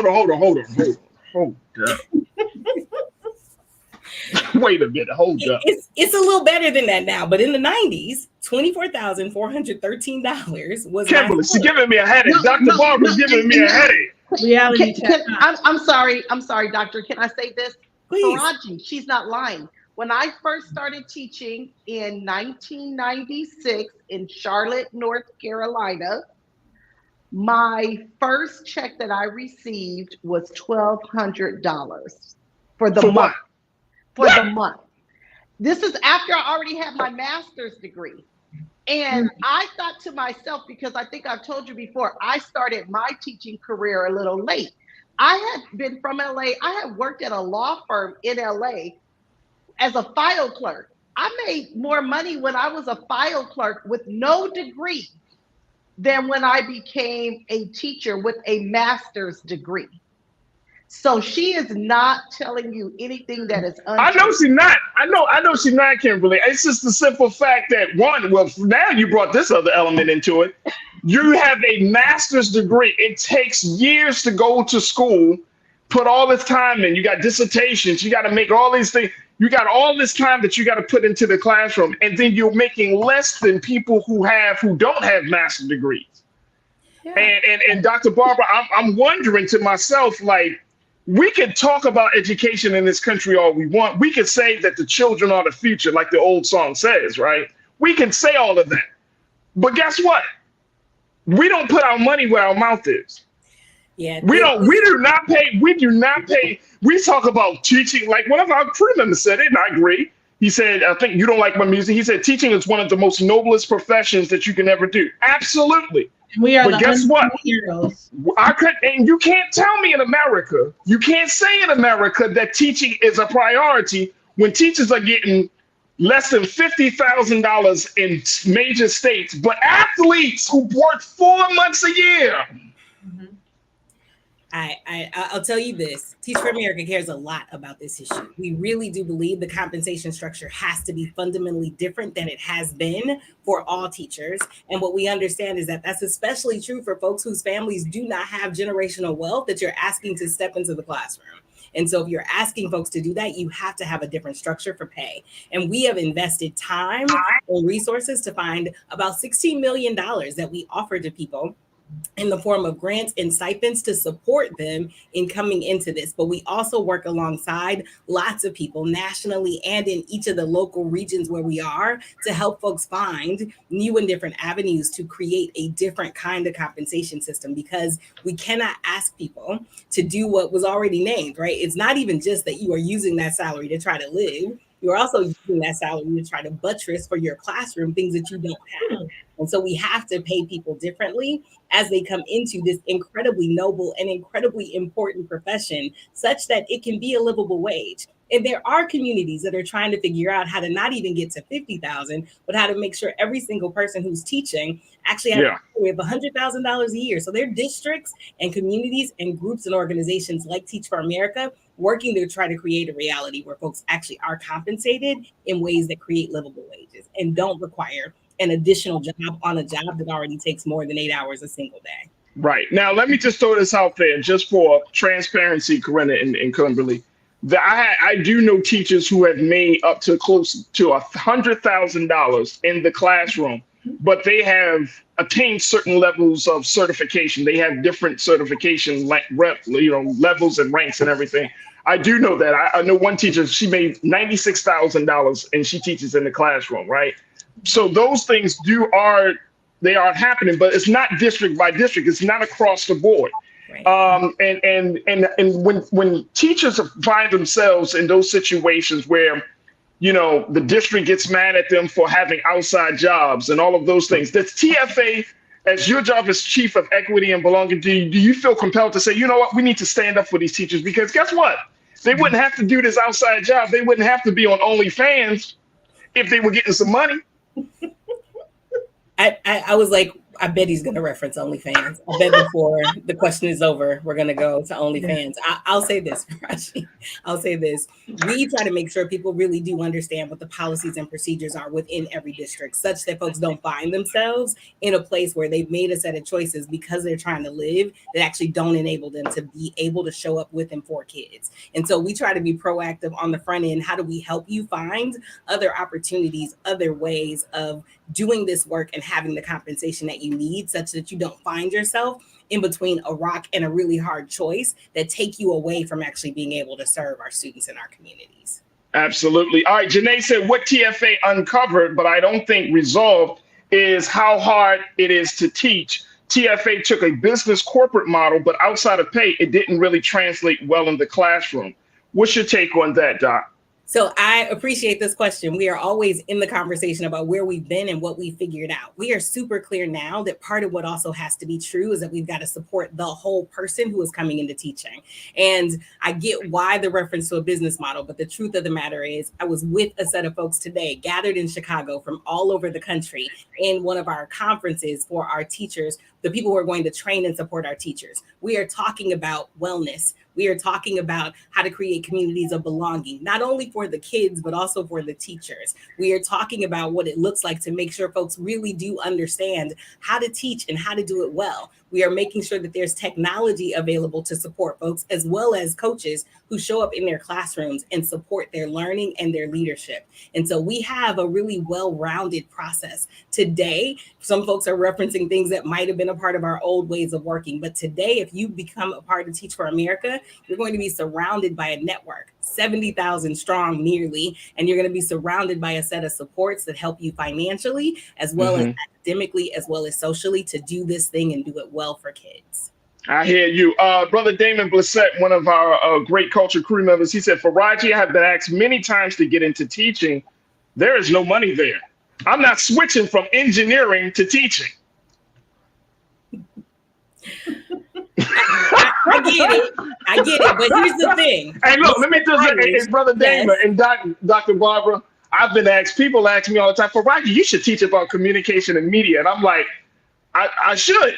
Wait a minute, hold up. It's a little better than that now, but in the 90s, $24,413 was. Kimberly, she's giving me a headache. Dr. Barbara's giving me a headache. I'm sorry, doctor. Can I say this? Please. Farajii, she's not lying. When I first started teaching in 1996 in Charlotte, North Carolina, my first check that I received was $1,200 for the month. For the month. This is after I already had my master's degree. And I thought to myself, because I think I've told you before, I started my teaching career a little late. I had been from LA. I had worked at a law firm in LA as a file clerk. I made more money when I was a file clerk with no degree than when I became a teacher with a master's degree. So she is not telling you anything that is untrue. I know she's not. I know she's not, Kimberly. It's just the simple fact that now you brought this other element into it. You have a master's degree. It takes years to go to school, put all this time in. You got dissertations. You got to make all these things. You got all this time that you got to put into the classroom, and then you're making less than people who don't have master's degrees. Yeah. And Dr. Barbara, I'm wondering to myself, like, we can talk about education in this country all we want. We can say that the children are the future, like the old song says, right? We can say all of that. But guess what? We don't put our money where our mouth is. Yeah. We do not pay. We talk about teaching. Like one of our crew members said it, and I agree. He said, I think you don't like my music. He said, teaching is one of the most noblest professions that you can ever do. Absolutely. We are but guess what? Heroes. And you can't tell me in America, you can't say in America that teaching is a priority when teachers are getting less than $50,000 in major states, but athletes who work 4 months a year. Mm-hmm. I'll tell you this, Teach for America cares a lot about this issue. We really do believe the compensation structure has to be fundamentally different than it has been for all teachers. And what we understand is that that's especially true for folks whose families do not have generational wealth that you're asking to step into the classroom. And so if you're asking folks to do that, you have to have a different structure for pay. And we have invested time and resources to find about $16 million that we offer to people in the form of grants and stipends to support them in coming into this. But we also work alongside lots of people nationally and in each of the local regions where we are to help folks find new and different avenues to create a different kind of compensation system, because we cannot ask people to do what was already named, right? It's not even just that you are using that salary to try to live. you're also using that salary to try to buttress for your classroom things that you don't have. And so we have to pay people differently as they come into this incredibly noble and incredibly important profession, such that it can be a livable wage. And there are communities that are trying to figure out how to not even get to 50,000, but how to make sure every single person who's teaching actually has $100,000 a year. So there are districts and communities and groups and organizations like Teach for America working to try to create a reality where folks actually are compensated in ways that create livable wages and don't require an additional job on a job that already takes more than 8 hours a single day. Right. Now, let me just throw this out there just for transparency, Corinna and Kimberly. I do know teachers who have made up to close to $100,000 in the classroom, but they have attained certain levels of certification. They have different certification levels and ranks and everything. I do know that. I know one teacher, she made $96,000 and she teaches in the classroom, right? So those things they are happening, but it's not district by district. It's not across the board. Right. And when teachers find themselves in those situations where, the district gets mad at them for having outside jobs and all of those things, does TFA, as your job as chief of equity and belonging, do you feel compelled to say, you know what, we need to stand up for these teachers? Because guess what? They wouldn't have to do this outside job. They wouldn't have to be on OnlyFans if they were getting some money. I was like, I bet he's going to reference OnlyFans. I bet before the question is over, we're going to go to OnlyFans. I'll say this, Farajii. I'll say this. We try to make sure people really do understand what the policies and procedures are within every district, such that folks don't find themselves in a place where they've made a set of choices because they're trying to live that actually don't enable them to be able to show up with and for kids. And so we try to be proactive on the front end. How do we help you find other opportunities, other ways of doing this work and having the compensation that you need, such that you don't find yourself in between a rock and a really hard choice that take you away from actually being able to serve our students in our communities. Absolutely. All right, Janae said what TFA uncovered, but I don't think resolved, is how hard it is to teach. TFA took a business corporate model, but outside of pay, it didn't really translate well in the classroom. What's your take on that, Doc? So I appreciate this question. We are always in the conversation about where we've been and what we figured out. We are super clear now that part of what also has to be true is that we've got to support the whole person who is coming into teaching. And I get why the reference to a business model, but the truth of the matter is I was with a set of folks today gathered in Chicago from all over the country in one of our conferences for our teachers, the people who are going to train and support our teachers. We are talking about wellness. We are talking about how to create communities of belonging, not only for the kids, but also for the teachers. We are talking about what it looks like to make sure folks really do understand how to teach and how to do it well. We are making sure that there's technology available to support folks, as well as coaches who show up in their classrooms and support their learning and their leadership. And so we have a really well-rounded process. Today, some folks are referencing things that might have been a part of our old ways of working. But today, if you become a part of Teach for America, you're going to be surrounded by a network, 70,000 strong nearly, and you're going to be surrounded by a set of supports that help you financially, as well as academically, as well as socially, to do this thing and do it well for kids. I hear you. Brother Damon Blissett, one of our great culture crew members, he said, Farajii, I have been asked many times to get into teaching. There is no money there. I'm not switching from engineering to teaching. I get it, but here's the thing. Hey, look, let me just say, Brother Damon and Dr. Barbara, people ask me all the time, Farajii, you should teach about communication and media. And I'm like, I should.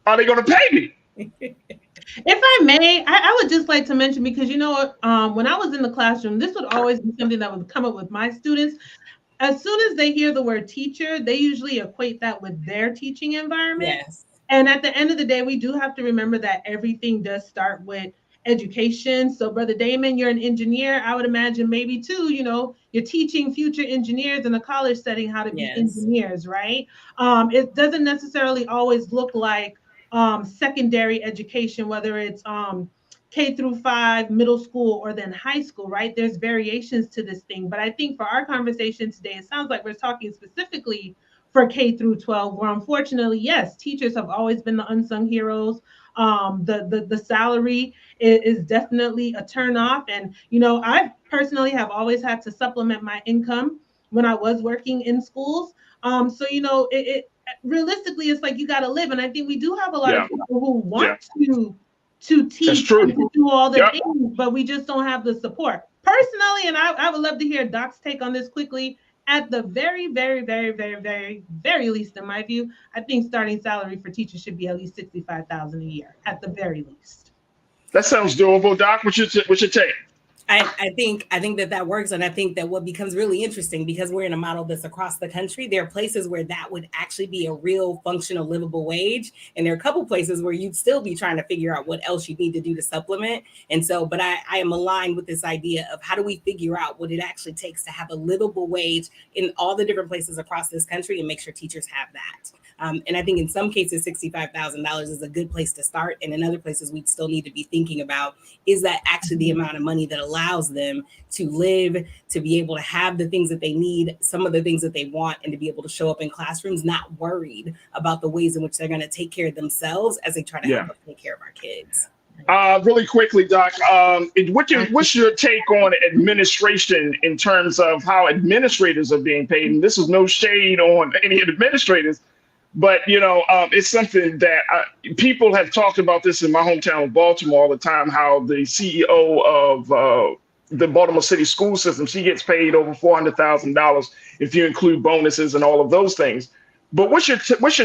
Are they going to pay me? If I may, I would just like to mention, because when I was in the classroom, this would always be something that would come up with my students. As soon as they hear the word teacher, they usually equate that with their teaching environment. Yes. And at the end of the day, we do have to remember that everything does start with education. So Brother Damon, you're an engineer. I would imagine maybe too, you're teaching future engineers in a college setting how to be engineers, right? It doesn't necessarily always look like secondary education, whether it's K through 5, middle school, or then high school, right? There's variations to this thing. But I think for our conversation today, it sounds like we're talking specifically for K through 12, where unfortunately, yes, teachers have always been the unsung heroes. The salary is definitely a turn off. And, I personally have always had to supplement my income when I was working in schools. So, realistically, it's like you got to live. And I think we do have a lot of people who want to teach and to do all the things, but we just don't have the support. Personally, and I would love to hear Doc's take on this quickly. At the very, very, very, very, very, very least, in my view, I think starting salary for teachers should be at least $65,000 a year, at the very least. That sounds doable, Doc. What's your take? I think that works. And I think that what becomes really interesting, because we're in a model that's across the country, there are places where that would actually be a real functional livable wage. And there are a couple places where you'd still be trying to figure out what else you need to do to supplement. And so, but I am aligned with this idea of how do we figure out what it actually takes to have a livable wage in all the different places across this country and make sure teachers have that. And I think in some cases, $65,000 is a good place to start. And in other places, we still need to be thinking about, is that actually the amount of money that allows them to live, to be able to have the things that they need, some of the things that they want, and to be able to show up in classrooms, not worried about the ways in which they're going to take care of themselves as they try to help us take care of our kids. Really quickly, Doc, what's your take on administration in terms of how administrators are being paid? And this is no shade on any administrators, but, it's something that people have talked about this in my hometown of Baltimore all the time, how the CEO of the Baltimore City school system, she gets paid over $400,000 if you include bonuses and all of those things. But what's your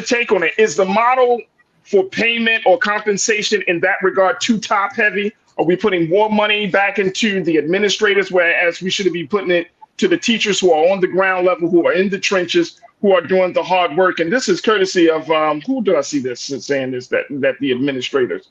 take on it? Is the model for payment or compensation in that regard too top heavy? Are we putting more money back into the administrators, whereas we should be putting it to the teachers who are on the ground level, who are in the trenches, who are doing the hard work? And this is courtesy of who do I see this saying this, that the administrators.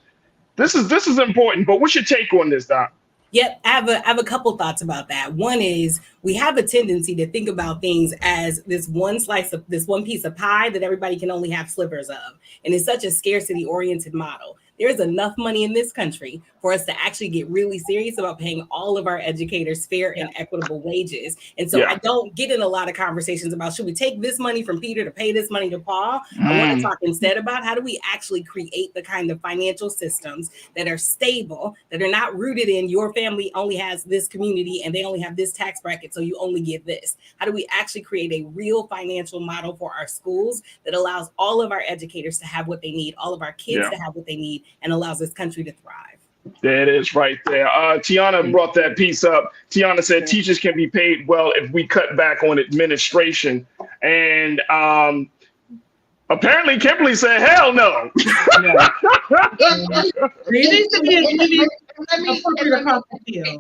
This is important. But what's your take on this, Doc? Yep, I have a couple thoughts about that. One is we have a tendency to think about things as this one piece of pie that everybody can only have slivers of. And it's such a scarcity oriented model. There's enough money in this country for us to actually get really serious about paying all of our educators fair and equitable wages. And so I don't get in a lot of conversations about, should we take this money from Peter to pay this money to Paul? I want to talk instead about how do we actually create the kind of financial systems that are stable, that are not rooted in your family only has this community and they only have this tax bracket, so you only get this. How do we actually create a real financial model for our schools that allows all of our educators to have what they need, all of our kids to have what they need, and allows this country to thrive? There it is right there. Tiana brought that piece up. Tiana said teachers can be paid well if we cut back on administration. And apparently Kimberly said, hell no. Let me educate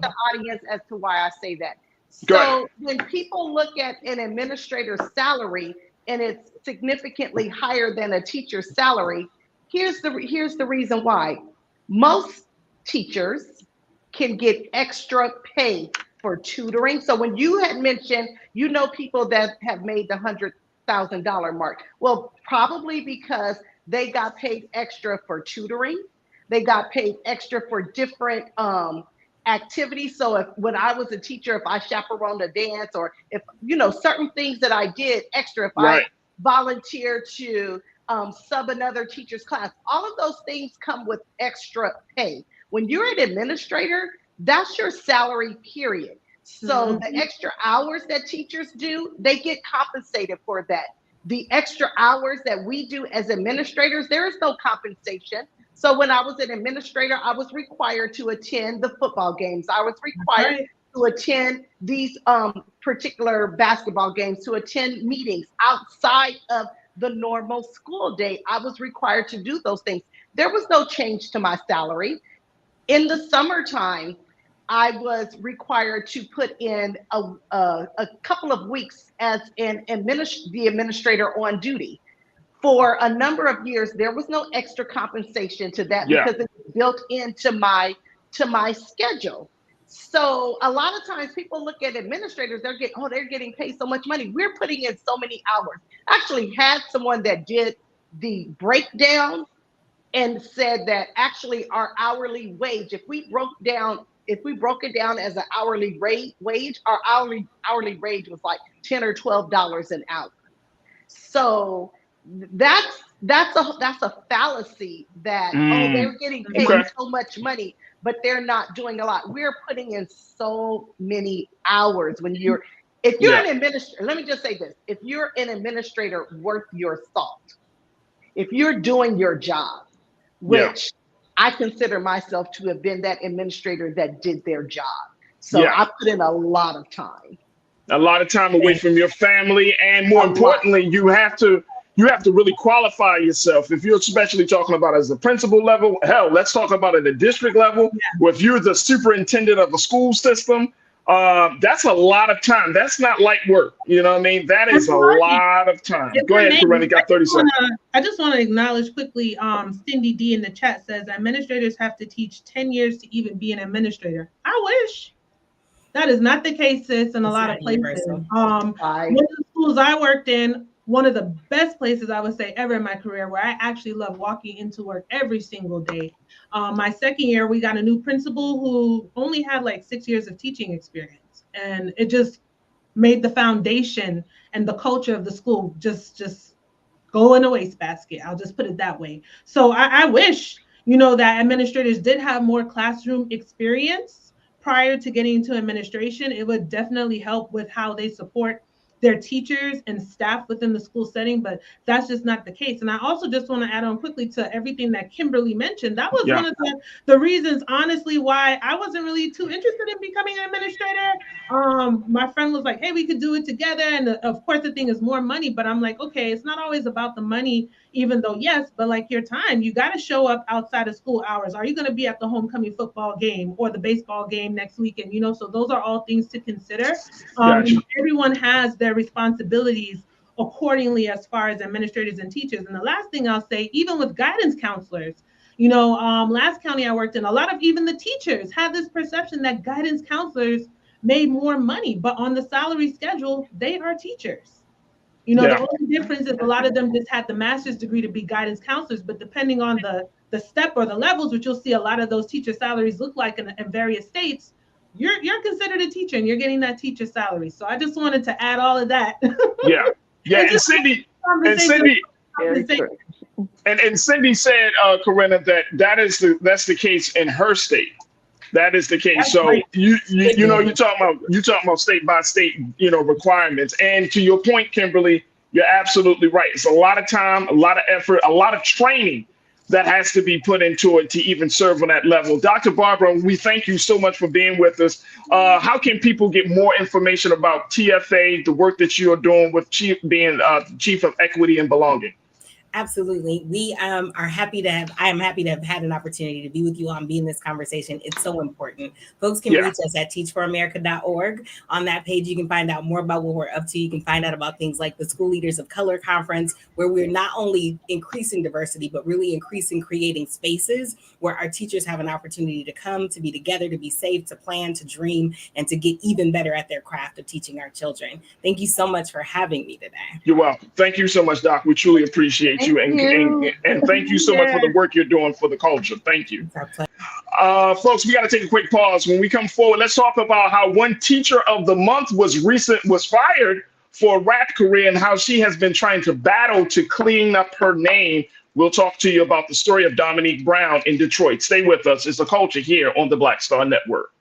the audience as to why I say that. So when people look at an administrator's salary and it's significantly higher than a teacher's salary, here's the reason why. Most teachers can get extra pay for tutoring. So when you had mentioned, people that have made the $100,000 mark. Well, probably because they got paid extra for tutoring. They got paid extra for different activities. So when I was a teacher, if I chaperoned a dance, or if, certain things that I did extra, if I volunteered to sub another teacher's class, all of those things come with extra pay. When you're an administrator, that's your salary, period. So the extra hours that teachers do, they get compensated for that. The extra hours that we do as administrators, there is no compensation. So when I was an administrator, I was required to attend the football games. I was required to attend these particular basketball games, to attend meetings outside of the normal school day. I was required to do those things. There was no change to my salary. In the summertime, I was required to put in a couple of weeks as the administrator on duty. For a number of years, there was no extra compensation to that because it's built into my schedule. So a lot of times people look at administrators, they're getting paid so much money. We're putting in so many hours. I actually had someone that did the breakdown and said that actually our hourly wage, if we broke it down as an hourly wage, our hourly wage was like $10 or $12 an hour. So that's that's a fallacy that they're getting paid so much money, but they're not doing a lot. We're putting in so many hours if you're an administrator, let me just say this. If you're an administrator worth your salt, if you're doing your job, which I consider myself to have been that administrator that did their job. So I put in a lot of time. A lot of time away from your family, and more importantly, you have to really qualify yourself. If you're especially talking about as a principal level, hell, let's talk about at a district level, or if you're the superintendent of a school system, that's a lot of time. That's not light work. You know what I mean? That is a lot of time. Go ahead, Corinne, got 30 seconds. I just want to acknowledge quickly, Cindy D in the chat says administrators have to teach 10 years to even be an administrator. I wish. That is not the case, sis, in a lot of places. One of the schools I worked in, one of the best places I would say ever in my career, where I actually love walking into work every single day. My second year, we got a new principal who only had like 6 years of teaching experience. And it just made the foundation and the culture of the school just go in a wastebasket. I'll just put it that way. So I wish, that administrators did have more classroom experience prior to getting into administration. It would definitely help with how they support their teachers and staff within the school setting, but that's just not the case. And I also just want to add on quickly to everything that Kimberly mentioned. That was one of the reasons, honestly, why I wasn't really too interested in becoming an administrator. My friend was like, hey, we could do it together. And of course, the thing is more money, but I'm like, okay, it's not always about the money, even though, yes, but like your time, you got to show up outside of school hours. Are you going to be at the homecoming football game or the baseball game next weekend? So those are all things to consider. Everyone has their responsibilities accordingly as far as administrators and teachers. And the last thing I'll say, even with guidance counselors, last county I worked in, a lot of even the teachers had this perception that guidance counselors made more money, but on the salary schedule, they are teachers. The only difference is a lot of them just had the master's degree to be guidance counselors, but depending on the step or the levels, which you'll see a lot of those teacher salaries look like in various states, you're considered a teacher and you're getting that teacher salary. So I just wanted to add all of that. And Cindy said, Corinna, that's the case in her state. That is the case. That's so right. You're talking about state by state, requirements. And to your point, Kimberly, you're absolutely right. It's a lot of time, a lot of effort, a lot of training that has to be put into it to even serve on that level. Dr. Barbara, we thank you so much for being with us. How can people get more information about TFA, the work that you are doing with being Chief of Equity and Belonging? Absolutely. I am happy to have had an opportunity to be with you on being this conversation. It's so important. Folks can reach us at teachforamerica.org. On that page, you can find out more about what we're up to. You can find out about things like the School Leaders of Color Conference, where we're not only increasing diversity, but really creating spaces where our teachers have an opportunity to come, to be together, to be safe, to plan, to dream, and to get even better at their craft of teaching our children. Thank you so much for having me today. You're welcome. Thank you so much, Doc. We truly appreciate you. And thank you so much for the work you're doing for the culture. Thank you. Folks, we got to take a quick pause. When we come forward, let's talk about how one teacher of the month was fired for a rap career and how she has been trying to battle to clean up her name. We'll talk to you about the story of Dominique Brown in Detroit. Stay with us. It's The Culture here on the Black Star Network.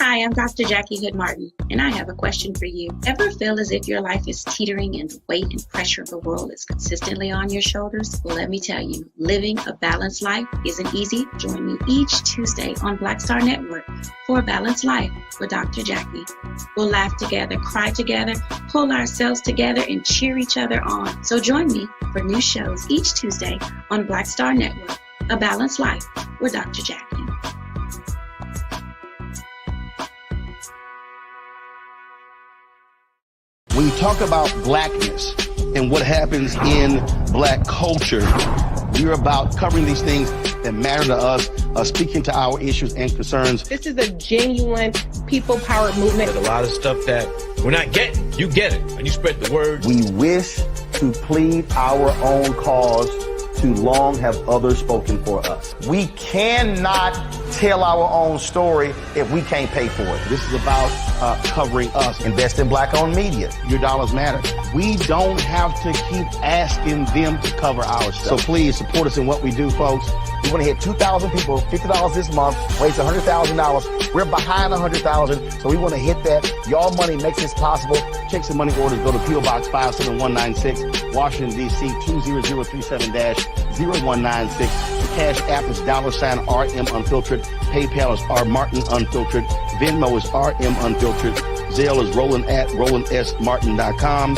Hi, I'm Dr. Jackie Hood Martin, and I have a question for you. Ever feel as if your life is teetering and the weight and pressure of the world is consistently on your shoulders? Well, let me tell you, living a balanced life isn't easy. Join me each Tuesday on Black Star Network for A Balanced Life with Dr. Jackie. We'll laugh together, cry together, pull ourselves together, and cheer each other on. So join me for new shows each Tuesday on Black Star Network, A Balanced Life with Dr. Jackie. When you talk about blackness and what happens in Black culture, we're about covering these things that matter to us, speaking to our issues and concerns. This is a genuine people-powered movement. There's a lot of stuff that we're not getting. You get it, and you spread the word. We wish to plead our own cause too long have others spoken for us. We cannot tell our own story if we can't pay for it. This is about covering us. Invest in Black-owned media. Your dollars matter. We don't have to keep asking them to cover our stuff. So please support us in what we do, folks. We want to hit 2,000 people, $50 this month, raise $100,000. We're behind 100,000, so we want to hit that. Y'all money makes this possible. Check some money orders. Go to P.O. Box 57196, Washington, D.C. 20037-0196. The Cash App is $RM Unfiltered. PayPal is R Martin Unfiltered. Venmo is RM Unfiltered. Zelle is Roland at RolandSMartin.com.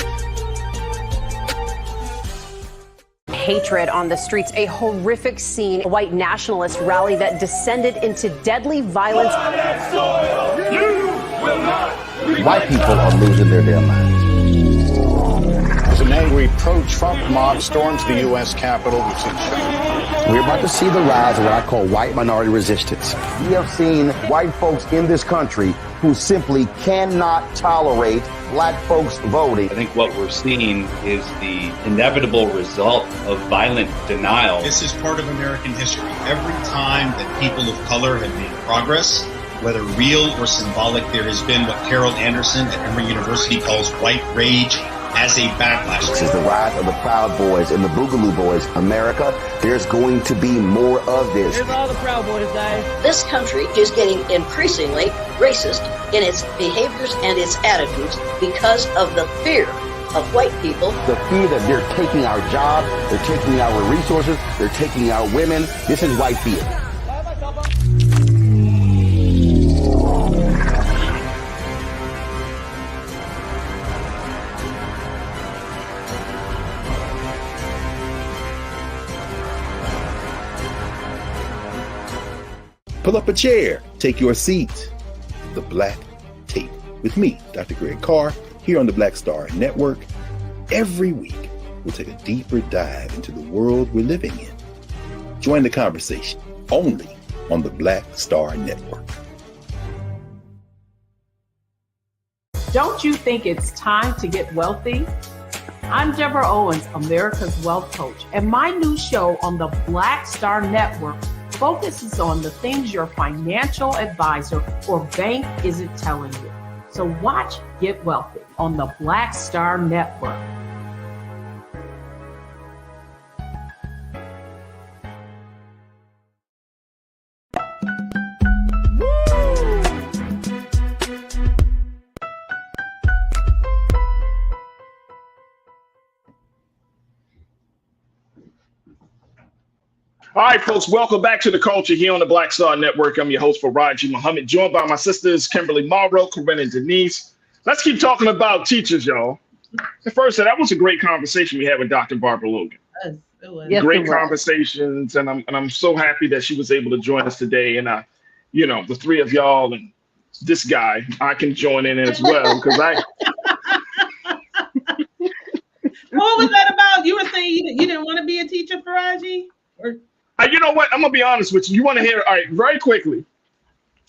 Hatred on the streets, a horrific scene, a white nationalist rally that descended into deadly violence. White people are losing their damn minds. As an angry pro-Trump mob storms the U.S. Capitol, we've seen shootings. We're about to see the rise of what I call white minority resistance. We have seen white folks in this country who simply cannot tolerate Black folks voting. I think what we're seeing is the inevitable result of violent denial. This is part of American history. Every time that people of color have made progress, whether real or symbolic, there has been what Carol Anderson at Emory University calls white rage as a backlash. This is the rise of the Proud Boys and the Boogaloo Boys. America, there's going to be more of this. Here's all the Proud Boys, guys. This country is getting increasingly racist in its behaviors and its attitudes because of the fear of white people. The fear that they're taking our jobs, they're taking our resources, they're taking our women. This is white fear. Pull up a chair, take your seat. The Black Tape with me, Dr. Greg Carr, here on the Black Star Network. Every week, we'll take a deeper dive into the world we're living in. Join the conversation only on the Black Star Network. Don't you think it's time to get wealthy? I'm Deborah Owens, America's Wealth Coach, and my new show on the Black Star Network focuses on the things your financial advisor or bank isn't telling you. So watch Get Wealthy on the Black Star Network. All right, folks, welcome back to The Culture here on the Black Star Network. I'm your host, Farajii Muhammad, joined by my sisters, Kimberly Morrow, Corinne, and Denise. Let's keep talking about teachers, y'all. First, that was a great conversation we had with Dr. Barbara Logan. It was. Great conversations, and I'm so happy that she was able to join us today. And the three of y'all and this guy, I can join in as well because I. What was that about? You were saying you didn't want to be a teacher, Farajii? Or you know what? I'm gonna be honest with you. You want to hear? All right, very quickly.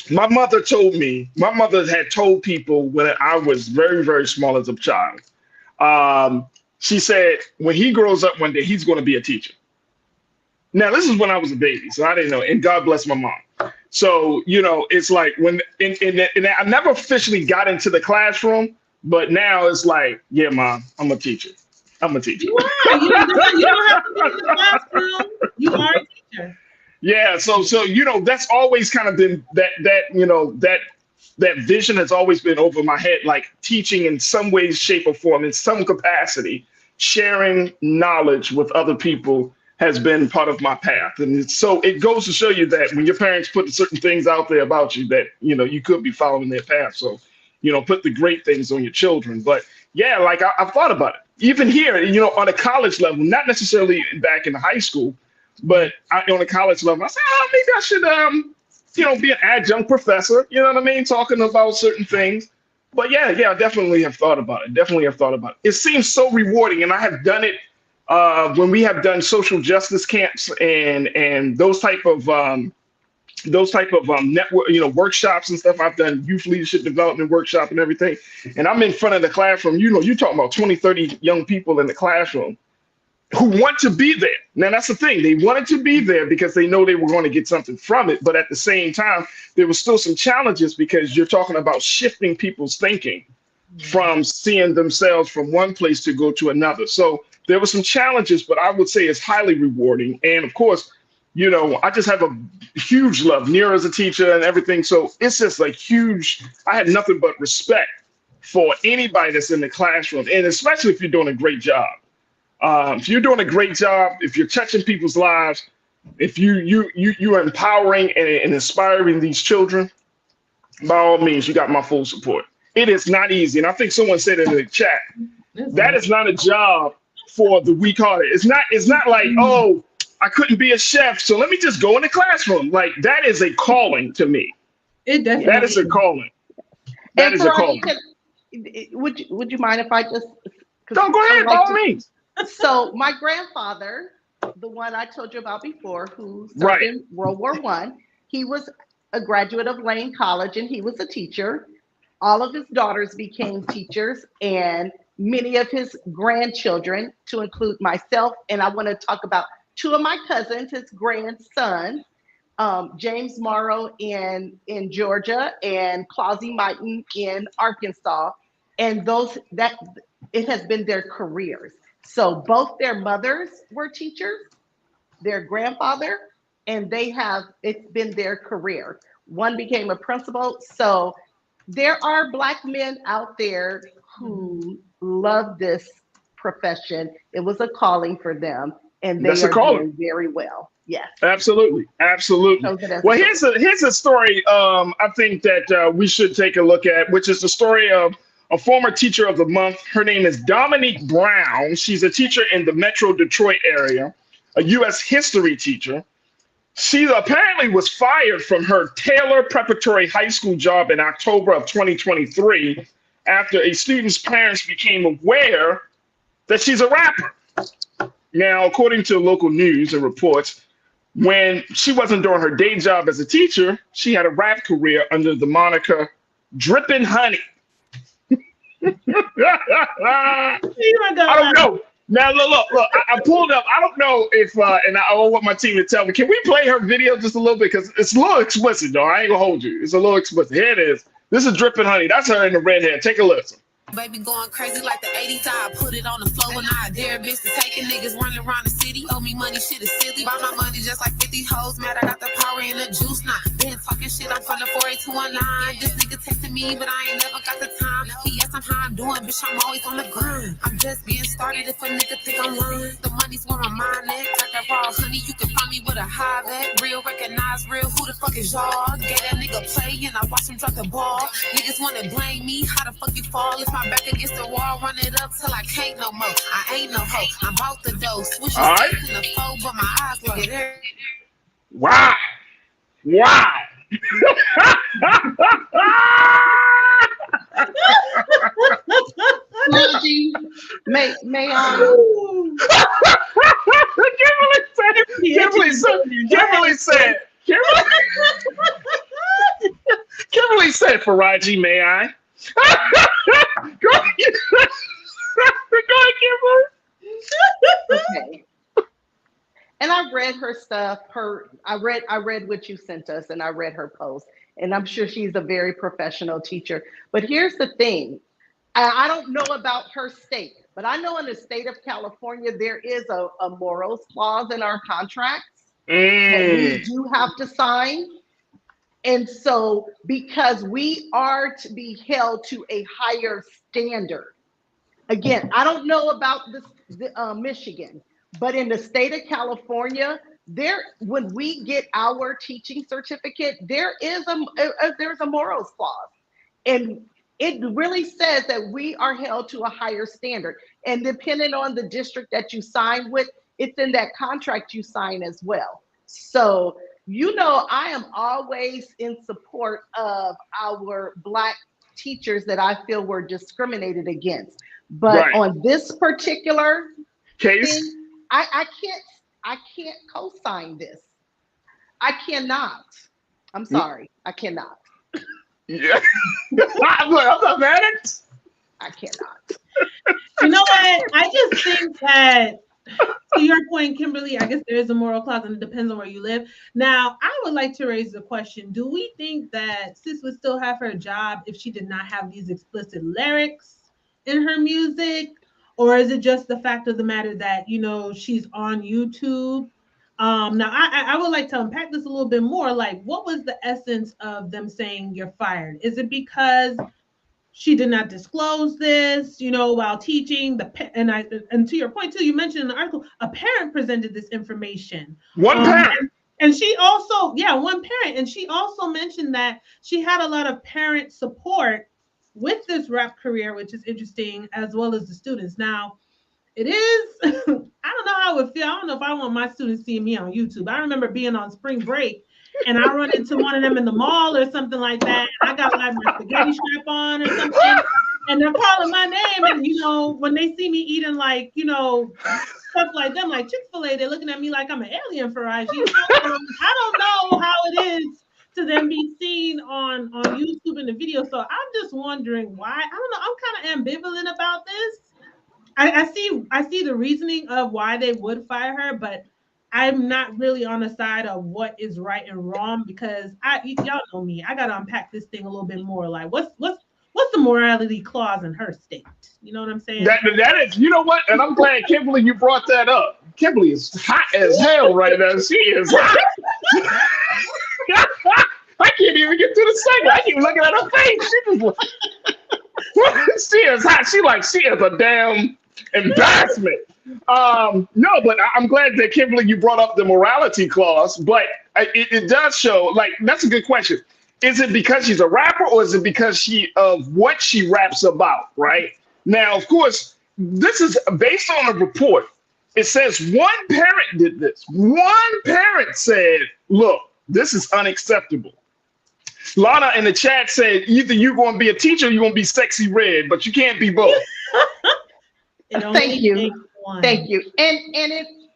My mother had told people when I was very, very small as a child. She said when he grows up one day, he's going to be a teacher. Now, this is when I was a baby, so I didn't know. And God bless my mom. So it's like when and I never officially got into the classroom, but now it's like, yeah, Mom, I'm a teacher. I'm a teacher. You are. You don't have to be in the classroom. You are a teacher. Yeah. So that's always kind of been that vision has always been over my head, like teaching in some way, shape, or form, in some capacity, sharing knowledge with other people has been part of my path. And so it goes to show you that when your parents put certain things out there about you, that you could be following their path. So put the great things on your children. But yeah, like I've thought about it. Even here, on a college level, not necessarily back in high school, but on a college level, I said, maybe I should, be an adjunct professor. You know what I mean? Talking about certain things. But yeah, I definitely have thought about it. It seems so rewarding, and I have done it when we have done social justice camps and those type of network, workshops and stuff. I've done youth leadership development workshop and everything. And I'm in front of the classroom. You're talking about 20, 30 young people in the classroom. who want to be there. Now, that's the thing. They wanted to be there because they know they were going to get something from it. But at the same time, there was still some challenges because you're talking about shifting people's thinking from seeing themselves from one place to go to another. So there were some challenges, but I would say it's highly rewarding. And of course, you know, I just have a huge love, Nira as a teacher and everything. So it's just like huge. I had nothing but respect for anybody that's in the classroom, and especially if you're doing a great job. If you're doing a great job, if you're touching people's lives, if you're empowering and inspiring these children, by all means, you got my full support. It is not easy, and I think someone said in the chat, that is not a job for the weak-hearted. It's not like, oh, I couldn't be a chef, so let me just go in the classroom. Like, that is a calling to me. That is a calling. That is a calling. Would you mind if I just? No, go ahead, by all means. So my grandfather, the one I told you about before, who served in World War I, he was a graduate of Lane College, and he was a teacher. All of his daughters became teachers, and many of his grandchildren, to include myself, and I want to talk about two of my cousins, his grandsons, James Morrow in Georgia and Clausy Mighton in Arkansas, and it has been their careers. So both their mothers were teachers, their grandfather, and it's been their career. One became a principal. So there are Black men out there who love this profession. It was a calling for them, and they are doing very well. Yes, absolutely. Well, here's a story I think that we should take a look at, which is the story of a former teacher of the month. Her name is Dominique Brown. She's a teacher in the Metro Detroit area, a U.S. history teacher. She apparently was fired from her Taylor Preparatory High School job in October of 2023 after a student's parents became aware that she's a rapper. Now, according to local news and reports, when she wasn't doing her day job as a teacher, she had a rap career under the moniker Drippin' Honey. I don't know. Now, look, I pulled up. I don't know if, and I want my team to tell me, can we play her video just a little bit? Because it's a little explicit, though. I ain't gonna hold you. It's a little explicit. Here it is. This is Drippin' Honey. That's her in the red hair. Take a listen. Baby going crazy like the 80s. I put it on the floor and I dare bitch to take it. Niggas running around the city. Owe me money, shit is silly. Buy my money just like 50 hoes. Mad, I got the power and the juice now. Been talking shit, I'm from the 48219. This nigga texting me, but I ain't never got the time. He asked him how I'm doing, bitch, I'm always on the grind. I'm just being started if a nigga think I'm lying. The money's where my mind at. Got that raw honey, you can find me with a high vet. Real, recognize real, who the fuck is y'all? Gave that nigga play and I watch him drop the ball. Niggas wanna blame me, how the fuck you fall? If my back against the wall, run it up till I can't no more. I ain't no hoe, I'm out the door. Switch your in the phone, but my eyes look at her. Wow. May I? Kimberly said, Farajii, may I? Go ahead, Kimberly. Okay. And I read her stuff. I read what you sent us, and I read her post. And I'm sure she's a very professional teacher. But here's the thing. I don't know about her state, but I know in the state of California, there is a morals clause in our contracts that we do have to sign. And so, because we are to be held to a higher standard, again, I don't know about Michigan, but in the state of California, when we get our teaching certificate, there's a morals clause, and it really says that we are held to a higher standard. And depending on the district that you sign with, it's in that contract you sign as well. So, I am always in support of our Black teachers that I feel were discriminated against. But on this particular case, thing, I can't co-sign this. I cannot. I'm sorry. I cannot. Yeah. I'm not mad at it. I cannot. You know what? I just think that to your point, Kimberly, I guess there is a moral clause and it depends on where you live. Now, I would like to raise the question, do we think that Sis would still have her job if she did not have these explicit lyrics in her music? Or is it just the fact of the matter that, you know, she's on YouTube? Now, I would like to unpack this a little bit more. Like, what was the essence of them saying you're fired? Is it because she did not disclose this, you know, while teaching and to your point too, you mentioned in the article, a parent presented this information. One parent. And she also, one parent. And she also mentioned that she had a lot of parent support with this rap career, which is interesting, as well as the students. Now, it is, I don't know how it would feel. I don't know if I want my students seeing me on YouTube. I remember being on spring break and I run into one of them in the mall or something like that. I got like my spaghetti strap on or something, and they're calling my name. And, you know, when they see me eating like, you know, stuff like them, like Chick-fil-A, they're looking at me like I'm an alien, Farajii. I don't know how it is to then be seen on YouTube in the video. So I'm just wondering why. I don't know. I'm kind of ambivalent about this. I see the reasoning of why they would fire her, but I'm not really on the side of what is right and wrong, because y'all know me. I gotta unpack this thing a little bit more. Like, what's the morality clause in her state? You know what I'm saying? That is, you know what? And I'm glad, Kimberly, you brought that up. Kimberly is hot as hell right now. She is hot. I can't even get through the segment. I keep looking at her face. She is hot. She is a damn embarrassment. No, but I'm glad that, Kimberly, you brought up the morality clause, but it does show, like, that's a good question. Is it because she's a rapper, or is it because of what she raps about, right? Now, of course, this is based on a report. It says one parent did this. One parent said, look, this is unacceptable. Lana in the chat said, either you're going to be a teacher or you're going to be sexy red, but you can't be both. Thank you. Thank you. And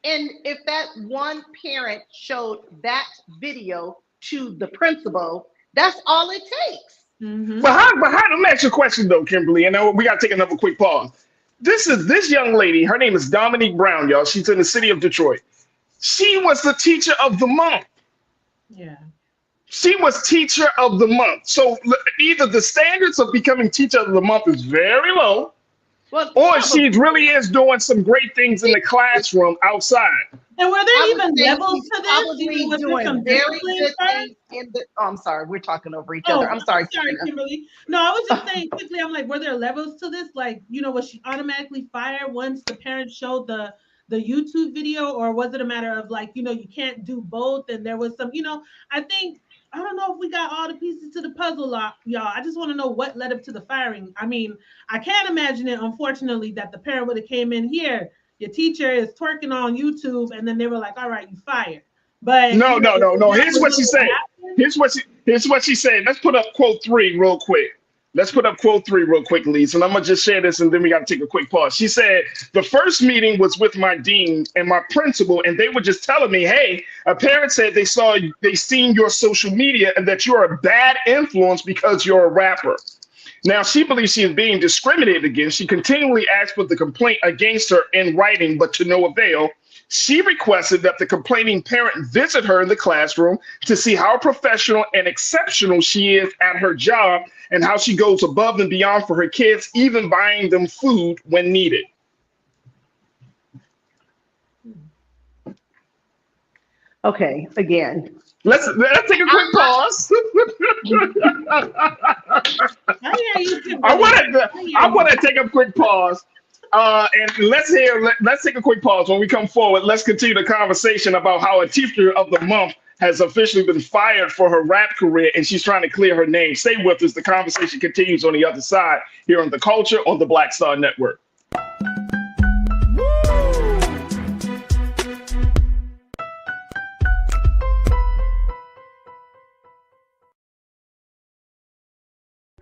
if that one parent showed that video to the principal, that's all it takes. Mm-hmm. But how? Let me ask you a question though, Kimberly. And we got to take another quick pause. This young lady. Her name is Dominique Brown, y'all. She's in the city of Detroit. She was the teacher of the month. Yeah. She was teacher of the month. So either the standards of becoming teacher of the month is very low, or she really is doing some great things in the classroom outside. And were there even levels to this? Probably doing very good things in the. Oh, I'm sorry, we're talking over each other. I'm sorry, Kimberly. No, I was just saying quickly. I'm like, were there levels to this? Like, you know, was she automatically fired once the parents showed the YouTube video, or was it a matter of like, you know, you can't do both? And there was some, you know, I don't know if we got all the pieces to the puzzle, y'all. I just want to know what led up to the firing. I mean, I can't imagine it, unfortunately, that the parent would have came in here. Your teacher is twerking on YouTube, and then they were like, "All right, you fired." But no. Here's what she said. Here's what she said. Let's put up quote 3 real quick. Let's put up quote 3 real quick, Lisa. And I'm going to just share this, and then we got to take a quick pause. She said, the first meeting was with my dean and my principal, and they were just telling me, hey, a parent said they seen your social media and that you're a bad influence because you're a rapper. Now, she believes she is being discriminated against. She continually asked for the complaint against her in writing, but to no avail. She requested that the complaining parent visit her in the classroom to see how professional and exceptional she is at her job and how she goes above and beyond for her kids, even buying them food when needed. Okay, again. Let's take a quick pause. I want to take a quick pause. And let's take a quick pause. When we come forward, let's continue the conversation about how a teacher of the month has officially been fired for her rap career, and she's trying to clear her name. Stay with us. The conversation continues on the other side here on The Culture on the Black Star Network.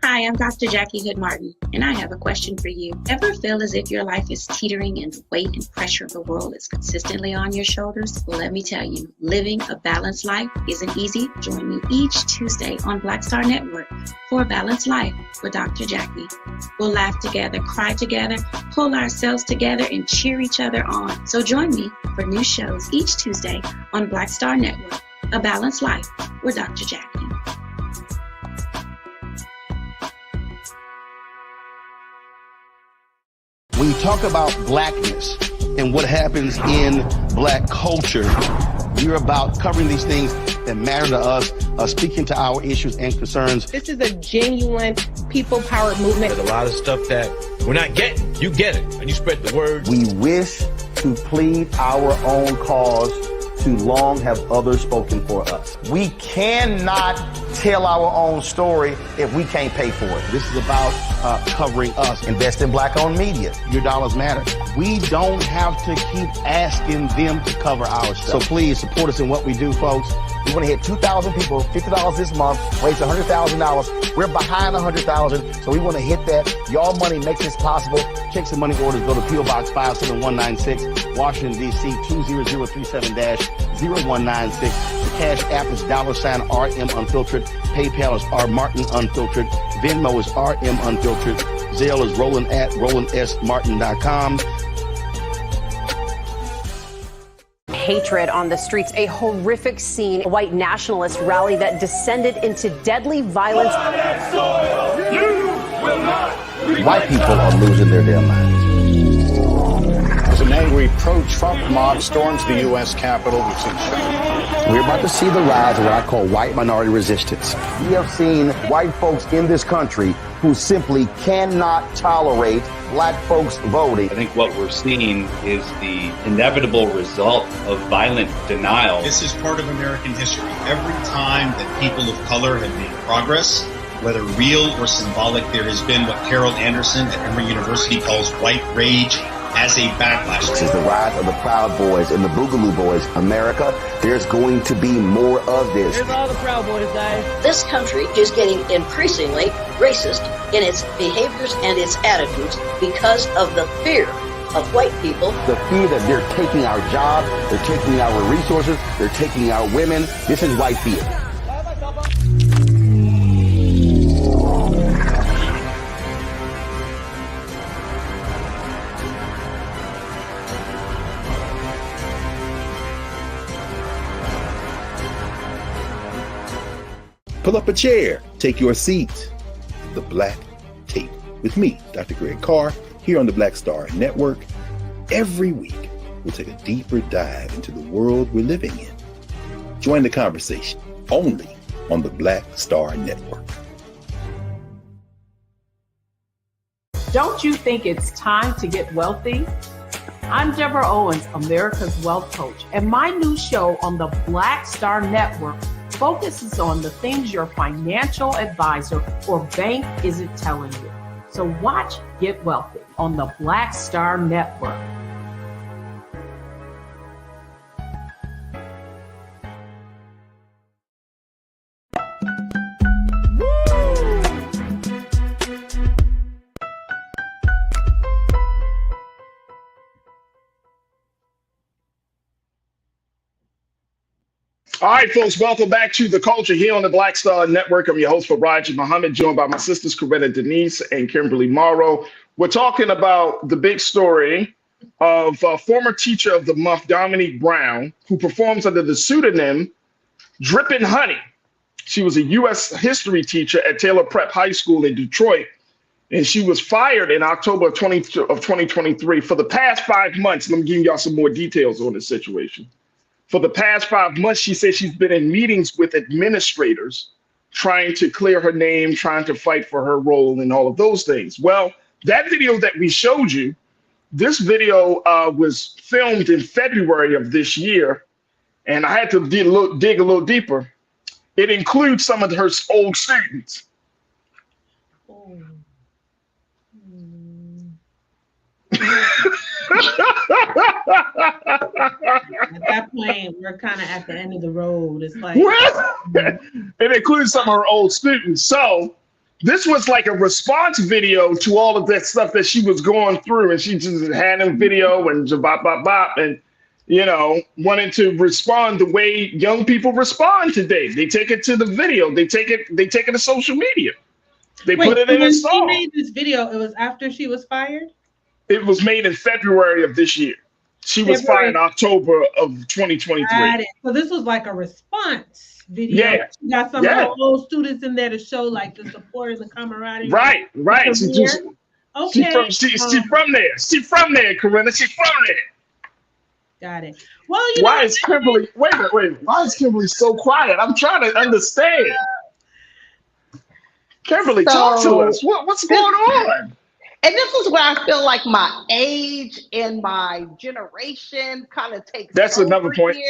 Hi, Hi, I'm Dr. Jackie Hood Martin, and I have a question for you. Ever feel as if your life is teetering and the weight and pressure of the world is consistently on your shoulders? Well, let me tell you, living a balanced life isn't easy. Join me each Tuesday on Black Star Network for A Balanced Life with Dr. Jackie. We'll laugh together, cry together, pull ourselves together, and cheer each other on. So join me for new shows each Tuesday on Black Star Network, A Balanced Life with Dr. Jackie. When you talk about blackness and what happens in black culture, you're about covering these things that matter to us, speaking to our issues and concerns. This is a genuine people-powered movement. There's a lot of stuff that we're not getting. You get it, and you spread the word. We wish to plead our own cause. Too long have others spoken for us. We cannot tell our own story if we can't pay for it. This is about covering us. Invest in black-owned media. Your dollars matter. We don't have to keep asking them to cover our stuff. So please support us in what we do, folks. We want to hit 2,000 people, $50 this month, raise $100,000. We're behind 100,000, so we want to hit that. Y'all money makes this possible. Checks and money orders go to P.O. Box 57196, Washington, D.C. 20037-0196. The Cash App is $RM Unfiltered. PayPal is R Martin Unfiltered. Venmo is RM Unfiltered. Zelle is Roland at RolandSMartin.com. Hatred on the streets, a horrific scene, a white nationalist rally that descended into deadly violence. White people are losing their damn minds. As an angry pro-Trump mob storms the U.S. Capitol, we've seen We're about to see the rise of what I call white minority resistance. We have seen white folks in this country who simply cannot tolerate black folks voting. I think what we're seeing is the inevitable result of violent denial. This is part of American history. Every time that people of color have made progress, whether real or symbolic, there has been what Carol Anderson at Emory University calls white rage as a backlash. This is the rise of the Proud Boys and the Boogaloo Boys. America, there's going to be more of this. Here's all the Proud Boys, guys. This country is getting increasingly racist in its behaviors and its attitudes because of the fear of white people. The fear that they're taking our jobs, they're taking our resources, they're taking our women. This is white fear. Pull up a chair, take your seat. The Black Tape with me, Dr. Greg Carr, here on the Black Star Network. Every week, we'll take a deeper dive into the world we're living in. Join the conversation only on the Black Star Network. Don't you think it's time to get wealthy? I'm Deborah Owens, America's Wealth Coach, and my new show on the Black Star Network focuses on the things your financial advisor or bank isn't telling you. So watch Get Wealthy on the Black Star Network. All right, folks, welcome back to The Culture here on the Black Star Network. I'm your host, Farajii Muhammad, joined by my sisters, Coretta Denise and Kimberly Morrow. We're talking about the big story of former Teacher of the Month, Dominique Brown, who performs under the pseudonym Drippin' Honey. She was a U.S. history teacher at Taylor Prep High School in Detroit, and she was fired in October of 2023. For the past 5 months, let me give y'all some more details on this situation. For the past 5 months, she said she's been in meetings with administrators trying to clear her name, trying to fight for her role and all of those things. Well, that video that we showed you, this video was filmed in February of this year, and I had to dig a little deeper. It includes some of her old students. At that point, we're kind of at the end of the road. It's like it includes some of her old students. So This was like a response video to all of that stuff that she was going through, and she just had a video and bop bop bop, and wanted to respond the way young people respond today. They take it to the video, they take it to social media, they put it in a song. When she made this video, it was after she was fired? It was made in February of this year. She was fired in October of 2023. So this was like a response video. Yeah. You got some of the old students in there to show like the support and the camaraderie. Right. She's from there. She's from there, Corinna. She's from there. Got it. Well, why is Kimberly? Wait. Why is Kimberly so quiet? I'm trying to understand. Kimberly, talk to us. What's going on? And this is where I feel like my age and my generation kind of takes. That's another point. Here,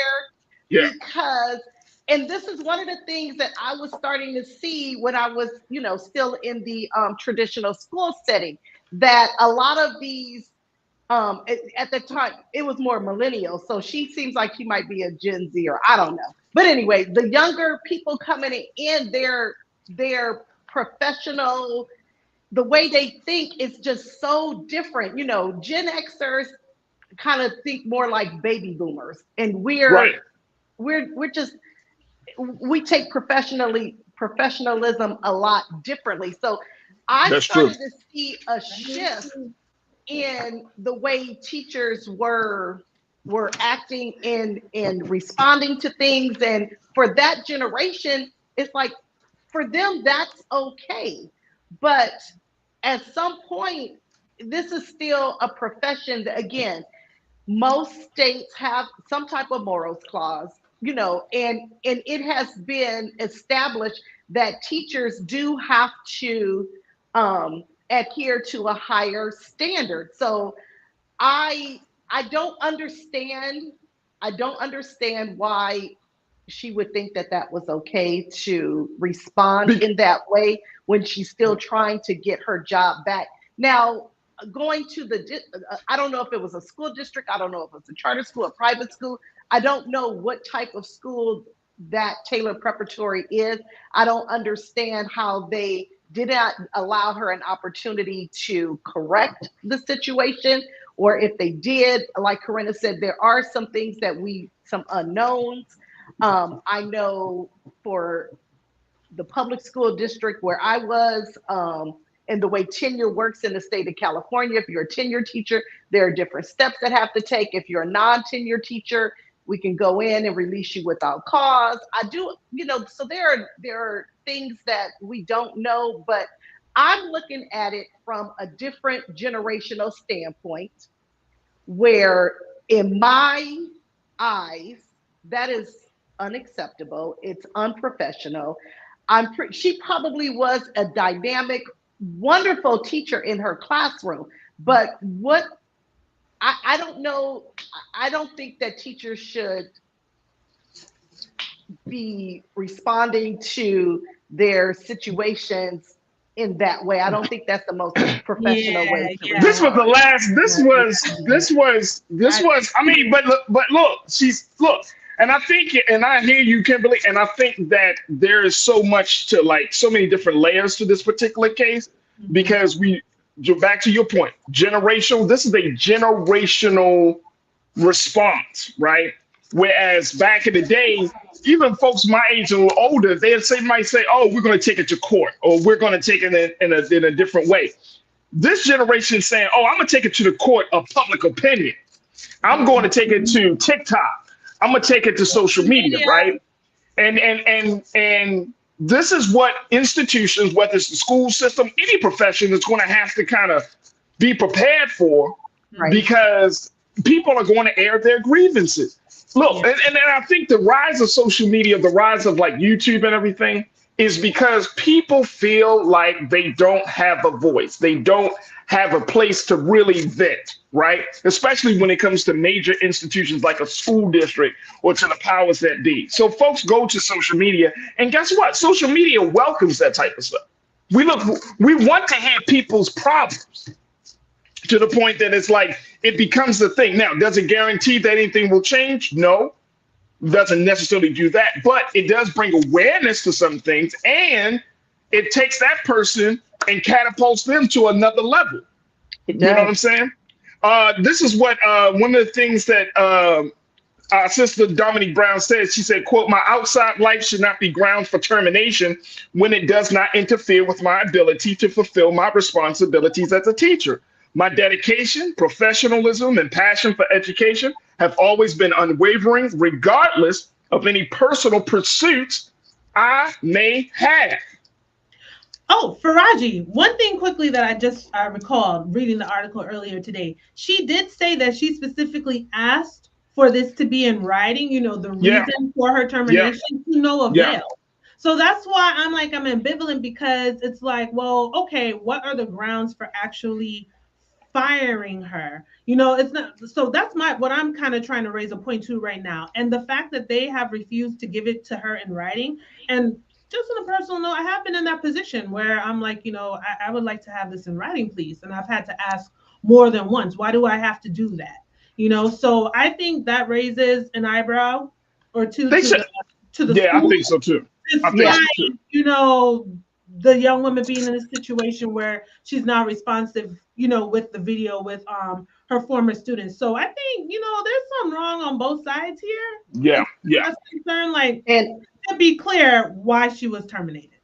yeah. Because, and this is one of the things that I was starting to see when I was, still in the traditional school setting, that a lot of these, at the time, it was more millennial. So she seems like she might be a Gen Z, or I don't know. But anyway, the younger people coming in, their professional, the way they think is just so different. Gen Xers kind of think more like baby boomers, and we take professionalism a lot differently. So I started to see a shift in the way teachers were acting and responding to things. And for that generation, it's like, for them, that's okay. But at some point, this is still a profession that, again, most states have some type of morals clause, and it has been established that teachers do have to adhere to a higher standard. So I don't understand why she would think that was okay to respond in that way when she's still trying to get her job back. Now, going to I don't know if it was a school district, I don't know if it's a charter school, a private school. I don't know what type of school that Taylor Preparatory is. I don't understand how they did not allow her an opportunity to correct the situation, or if they did, like Corinna said, there are some things some unknowns. I know for the public school district where I was, and the way tenure works in the state of California, if you're a tenure teacher, there are different steps that have to take. If you're a non-tenure teacher, we can go in and release you without cause. So there are things that we don't know, but I'm looking at it from a different generational standpoint, where in my eyes, that is unacceptable. It's unprofessional. She probably was a dynamic, wonderful teacher in her classroom, but I don't know. I don't think that teachers should be responding to their situations in that way. I don't think that's the most professional way to This was the last. This was. I mean, but look. And I think, and I hear you, Kimberly, and I think that there is so much to, like, so many different layers to this particular case, because back to your point, generational, this is a generational response, right? Whereas back in the day, even folks my age or older, might say, oh, we're going to take it to court, or we're going to take it in a different way. This generation is saying, oh, I'm going to take it to the court of public opinion. I'm going to take it to TikTok. I'm going to take it to social media, right? And this is what institutions, whether it's the school system, any profession, is going to have to kind of be prepared for, because people are going to air their grievances. Look, and I think the rise of social media, the rise of like YouTube and everything, is because people feel like they don't have a voice. They don't have a place to really vent, right? Especially when it comes to major institutions like a school district or to the powers that be. So folks go to social media, and guess what? Social media welcomes that type of stuff. We want to hear people's problems, to the point that it's like it becomes the thing. Now, does it guarantee that anything will change? No, doesn't necessarily do that, but it does bring awareness to some things, and it takes that person and catapults them to another level. You know what I'm saying? This is what one of the things that our sister Dominique Brown said. She said, quote, "My outside life should not be grounds for termination when it does not interfere with my ability to fulfill my responsibilities as a teacher. My dedication, professionalism, and passion for education have always been unwavering, regardless of any personal pursuits I may have." Oh, Farajii, one thing quickly that I recalled reading the article earlier today. She did say that she specifically asked for this to be in writing, the reason for her termination, to no avail. So that's why I'm ambivalent, because it's like, well, okay, what are the grounds for actually firing her? It's not, so that's what I'm kind of trying to raise a point to right now. And the fact that they have refused to give it to her in writing, and just on a personal note, I have been in that position where I'm like, I would like to have this in writing, please. And I've had to ask more than once, why do I have to do that? So I think that raises an eyebrow or two to the yeah, school. I think so too. The young woman being in a situation where she's not responsive, with the video with her former students. So I think, there's something wrong on both sides here. Yeah. Concerned, and to be clear, why she was terminated.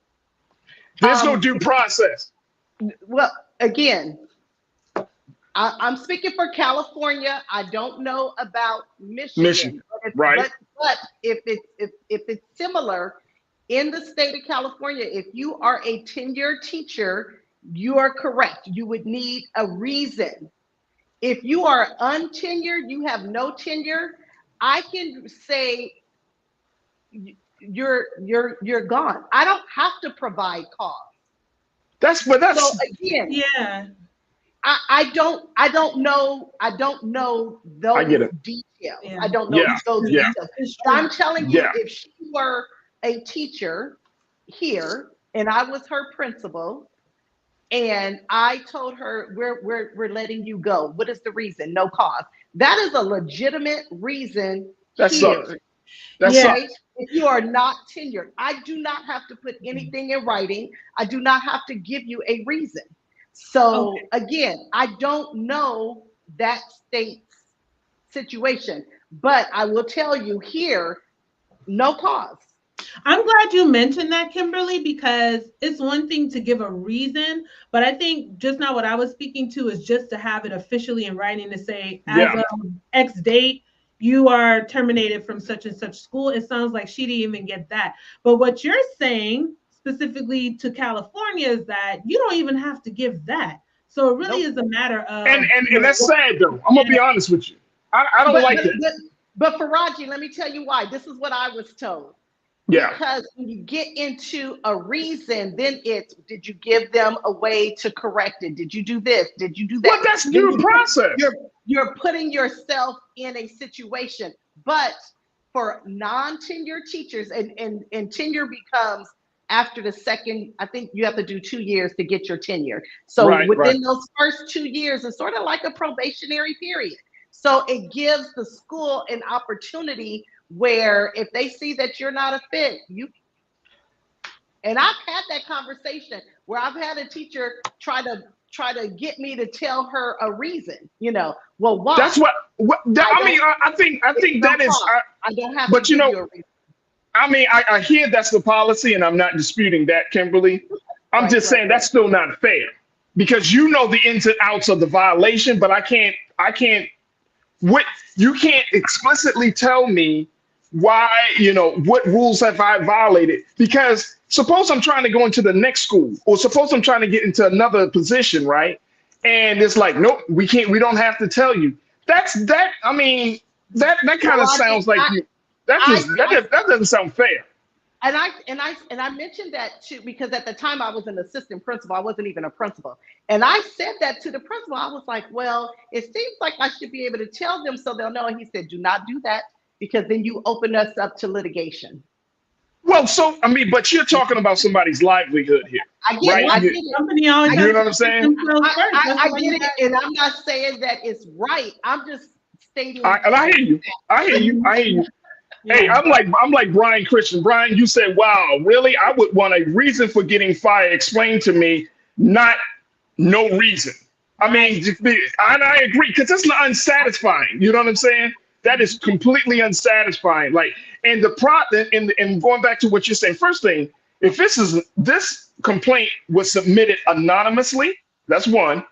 There's no due process. Well, again, I'm speaking for California. I don't know about Michigan. Right. But if it's similar in the state of California, if you are a tenured teacher, you are correct. You would need a reason. If you are untenured, you have no tenure, I can say you're gone. I don't have to provide cause. So again, yeah. I don't know those details. Yeah. I don't know those details. But I'm telling you, if she were a teacher here and I was her principal and I told her we're letting you go, what is the reason? No cause. That is a legitimate reason. That's here. Right? If you are not tenured, I do not have to put anything in writing. I do not have to give you a reason. So again, I don't know that state's situation, but I will tell you here, no cause. I'm glad you mentioned that, Kimberly, because it's one thing to give a reason, but I think just now what I was speaking to is just to have it officially in writing to say, as of X date, you are terminated from such and such school. It sounds like she didn't even get that. But what you're saying specifically to California is that you don't even have to give that. So it really is a matter of... And that's sad, though. I'm going to be honest with you. I don't like that. But Farajii, let me tell you why. This is what I was told. Yeah. Because when you get into a reason, then it's, did you give them a way to correct it? Did you do this? Did you do that? Well, that's due process. You're putting yourself in a situation. But for non-tenured teachers, and tenure becomes after the second, I think you have to do 2 years to get your tenure. So within those first 2 years, it's sort of like a probationary period. So it gives the school an opportunity where if they see that you're not a fit, and I've had that conversation where I've had a teacher try to get me to tell her a reason, well, why? That's I think that is, I don't have but to give you a reason. I hear that's the policy, and I'm not disputing that, Kimberly. I'm just saying that's still not fair, because you know the ins and outs of the violation, but you can't explicitly tell me why, what rules have I violated? Because suppose I'm trying to go into the next school, or suppose I'm trying to get into another position, right? And it's like, nope, we don't have to tell you. That kind of sounds like that doesn't sound fair. And I mentioned that too, because at the time I was an assistant principal. I wasn't even a principal. And I said that to the principal. I was like, well, it seems like I should be able to tell them so they'll know. And he said, do not do that, because then you open us up to litigation. Well, but you're talking about somebody's livelihood here. I get it. You know what I'm saying? I get it. And I'm not saying that it's right. I'm just stating. And I hear you. Hey, I'm like Brian Christian. Brian, you said, wow, really? I would want a reason for getting fired explained to me, not no reason. I mean, and I agree, because it's not unsatisfying. You know what I'm saying? That is completely unsatisfying. Like, and the problem, and going back to what you're saying, first thing, if this complaint was submitted anonymously, that's one.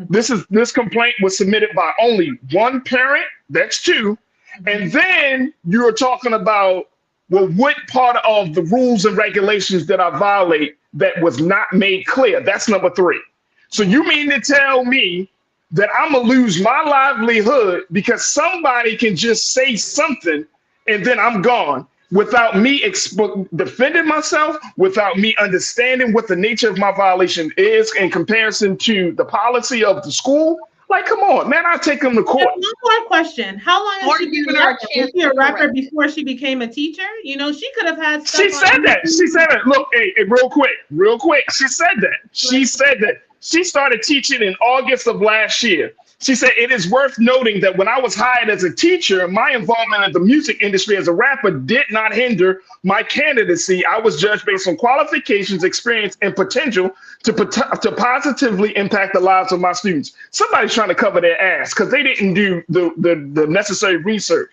This complaint was submitted by only one parent, that's two. And then you're talking about, well, what part of the rules and regulations did I violate that was not made clear? That's number three. So you mean to tell me that I'm gonna lose my livelihood because somebody can just say something and then I'm gone without me defending myself, without me understanding what the nature of my violation is in comparison to the policy of the school? Like, come on, man, I'll take them to court. One more question. How long has she been a rapper? Was she a rapper before she became a teacher? You know, she could have had stuff. She said that. She said that. Look, hey, real quick. She said that. She said that. She started teaching in August of last year. She said, it is worth noting that when I was hired as a teacher, my involvement in the music industry as a rapper did not hinder my candidacy. I was judged based on qualifications, experience, and potential to positively impact the lives of my students. Somebody's trying to cover their ass because they didn't do the necessary research.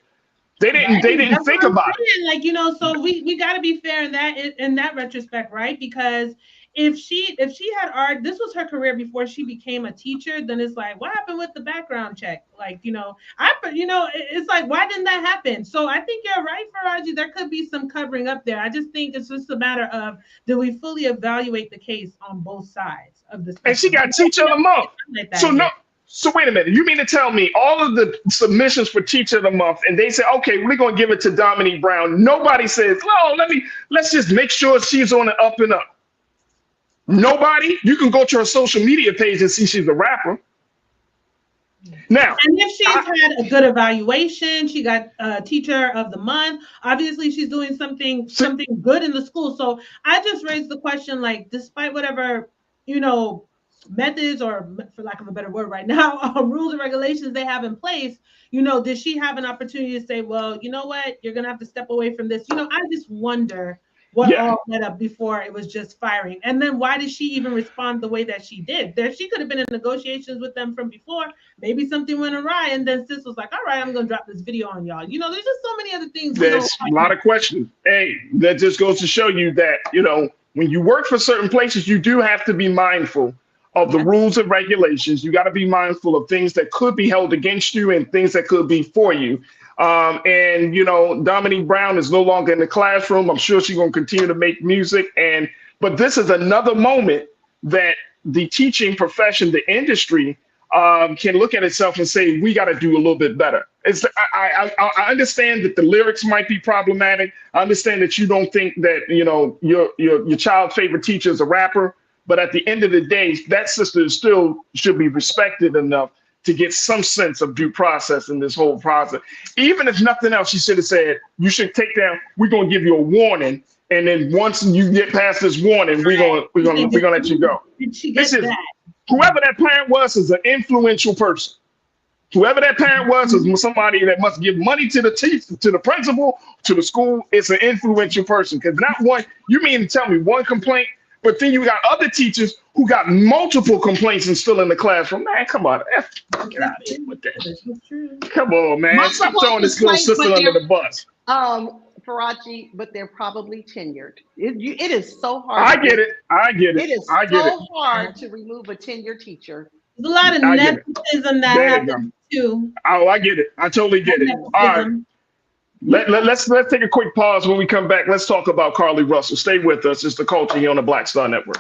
They didn't think about it. Like, you know, so we got to be fair in that retrospect, right? Because if she had art, this was her career before she became a teacher, then it's like, what happened with the background check? Like, it's like, why didn't that happen? So I think you're right, Farajii. There could be some covering up there. I just think it's just a matter of, do we fully evaluate the case on both sides of this? And she got Teacher of the Month. So wait a minute. You mean to tell me all of the submissions for Teacher of the Month, and they say, okay, we're going to give it to Dominique Brown. Nobody says, no, let's just make sure she's on the up and up. Nobody. You can go to her social media page and see she's a rapper. Now, and if she's had a good evaluation, she got Teacher of the Month. Obviously, she's doing something good in the school. So I just raised the question, like, despite whatever, methods, or for lack of a better word right now, rules and regulations they have in place, did she have an opportunity to say, well, you know what, you're going to have to step away from this? I just wonder what all led up before it was just firing. And then why did she even respond the way that she did? She could have been in negotiations with them from before. Maybe something went awry, and then sis was like, all right, I'm going to drop this video on y'all. There's just so many other things. There's a lot of questions. Hey, that just goes to show you that, when you work for certain places, you do have to be mindful of the rules and regulations. You got to be mindful of things that could be held against you and things that could be for you. And Dominique Brown is no longer in the classroom. I'm sure she's going to continue to make music. But this is another moment that the teaching profession, the industry, can look at itself and say, we got to do a little bit better. I understand that the lyrics might be problematic. I understand that you don't think that, your child's favorite teacher is a rapper. But at the end of the day, that sister still should be respected enough to get some sense of due process in this whole process. Even if nothing else, she should have said, you should take down, we're going to give you a warning. And then once you get past this warning, we're going to let you go. Whoever that parent was is an influential person. Whoever that parent was is somebody that must give money to the teacher, to the principal, to the school. It's an influential person. Because not one, you mean to tell me one complaint, but then you got other teachers who got multiple complaints and still in the classroom. Man, come on. Get out of here with that. Come on, man. Stop throwing this little sister under the bus. Farajii, but they're probably tenured. It is so hard. I get it. It is so hard to remove a tenured teacher. There's a lot of nepotism that happens too. Oh, I get it. I totally get it. All right. Let's take a quick pause. When we come back, let's talk about Carly Russell. Stay with us. It's The Culture here on the Black Star Network.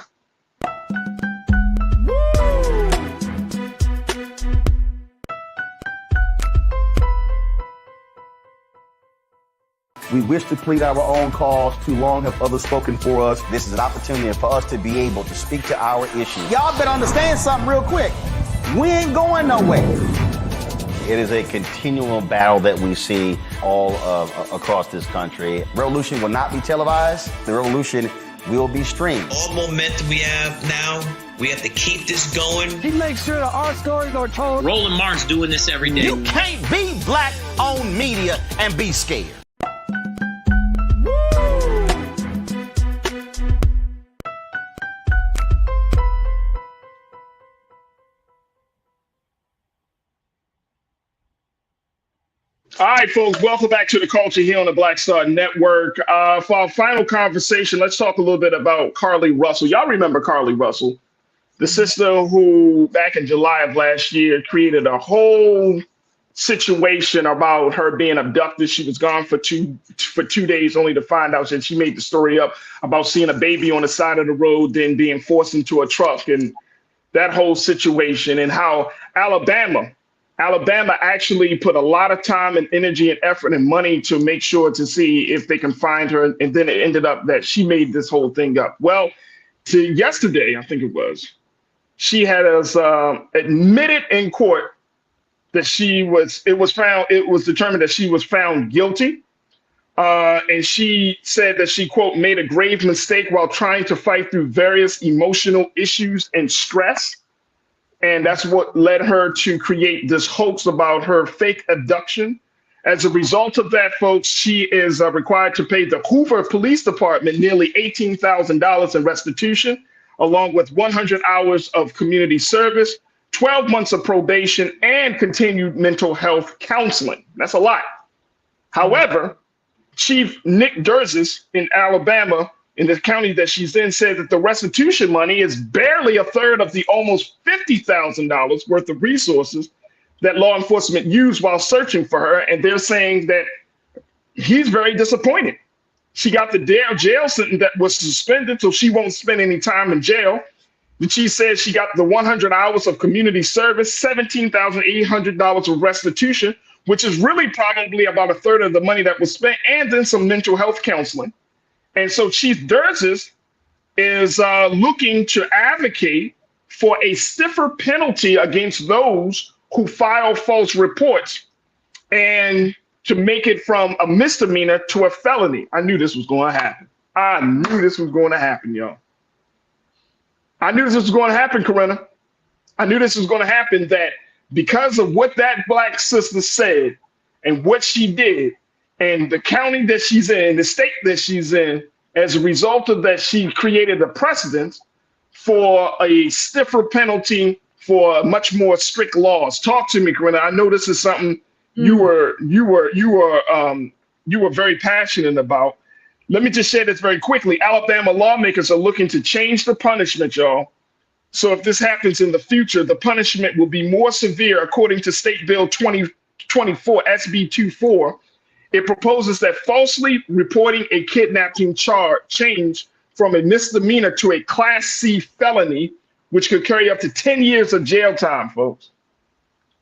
We wish to plead our own cause. Too long have others spoken for us. This is an opportunity for us to be able to speak to our issues. Y'all better understand something real quick. We ain't going nowhere. It is a continual battle that we see all across this country. Revolution will not be televised. The revolution will be streamed. All momentum we have now, we have to keep this going. He makes sure that our stories are told. Roland Martin's doing this every day. You can't be black-owned media and be scared. right, folks, welcome back to the Culture here on the Black Star Network. For our final conversation, let's talk a little bit about Carly Russell. Y'all remember Carly Russell, the sister who back in July of last year created a whole situation about her being abducted. She was gone for 2 days, only to find out that she made the story up about seeing a baby on the side of the road, then being forced into a truck, and that whole situation, and how Alabama actually put a lot of time and energy and effort and money to make sure to see if they can find her. And then it ended up that she made this whole thing up. Well, yesterday, I think it was, she had admitted in court that it was determined that she was found guilty. And she said that she, quote, made a grave mistake while trying to fight through various emotional issues and stress. And that's what led her to create this hoax about her fake abduction. As a result of that, folks, she is required to pay the Hoover Police Department nearly $18,000 in restitution, along with 100 hours of community service, 12 months of probation, and continued mental health counseling. That's a lot. However, Chief Nick Durzis in Alabama, in the county that she's in, said that the restitution money is barely a third of the almost $50,000 worth of resources that law enforcement used while searching for her. And they're saying that he's very disappointed. She got the jail sentence that was suspended, so she won't spend any time in jail. And she said she got the 100 hours of community service, $17,800 of restitution, which is really probably about a third of the money that was spent, and then some mental health counseling. And so Chief Durzis is looking to advocate for a stiffer penalty against those who file false reports, and to make it from a misdemeanor to a felony. I knew this was going to happen. I knew this was going to happen, y'all. I knew this was going to happen, Corinna. I knew this was going to happen, that because of what that Black sister said and what she did, and the county that she's in, the state that she's in, as a result of that, she created a precedent for a stiffer penalty, for much more strict laws. Talk to me, Corinna. I know this is something you were very passionate about. Let me just share this very quickly. Alabama lawmakers are looking to change the punishment, y'all. So if this happens in the future, the punishment will be more severe, according to State Bill 2024, SB 24. It proposes that falsely reporting a kidnapping charge change from a misdemeanor to a Class C felony, which could carry up to 10 years of jail time, folks.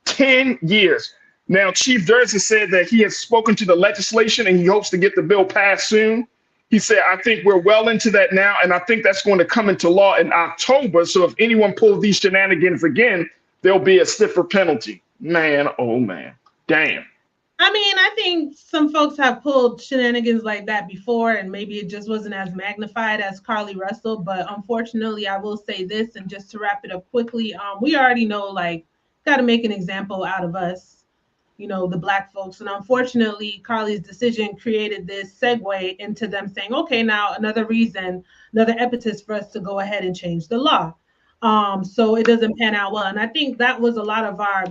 10 years. Now, Chief Durzis said that he has spoken to the legislation and he hopes to get the bill passed soon. He said, I think we're well into that now, and I think that's going to come into law in October. So if anyone pulls these shenanigans again, there'll be a stiffer penalty. Man, oh man, damn. I mean, I think some folks have pulled shenanigans like that before, and maybe it just wasn't as magnified as Carly Russell. But unfortunately, I will say this, and just to wrap it up quickly, we already know, like, got to make an example out of us, you know, the Black folks. And unfortunately, Carly's decision created this segue into them saying, okay, now another reason, another impetus for us to go ahead and change the law. So it doesn't pan out well. And I think that was a lot of our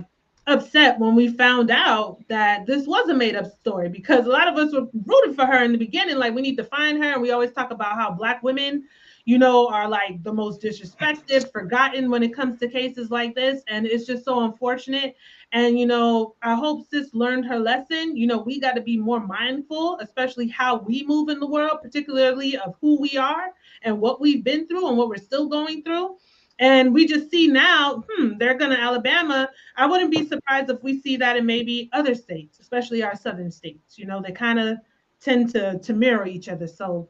upset when we found out that this was a made-up story, because a lot of us were rooting for her in the beginning, like, we need to find her. And we always talk about how Black women, you know, are like the most disrespected, forgotten when it comes to cases like this. And it's just so unfortunate. And, you know, I hope sis learned her lesson. You know, we got to be more mindful, especially how we move in the world, particularly of who we are and what we've been through and what we're still going through. And we just see now, they're going to Alabama. I wouldn't be surprised if we see that in maybe other states, especially our southern states. You know, they kind of tend to mirror each other. So,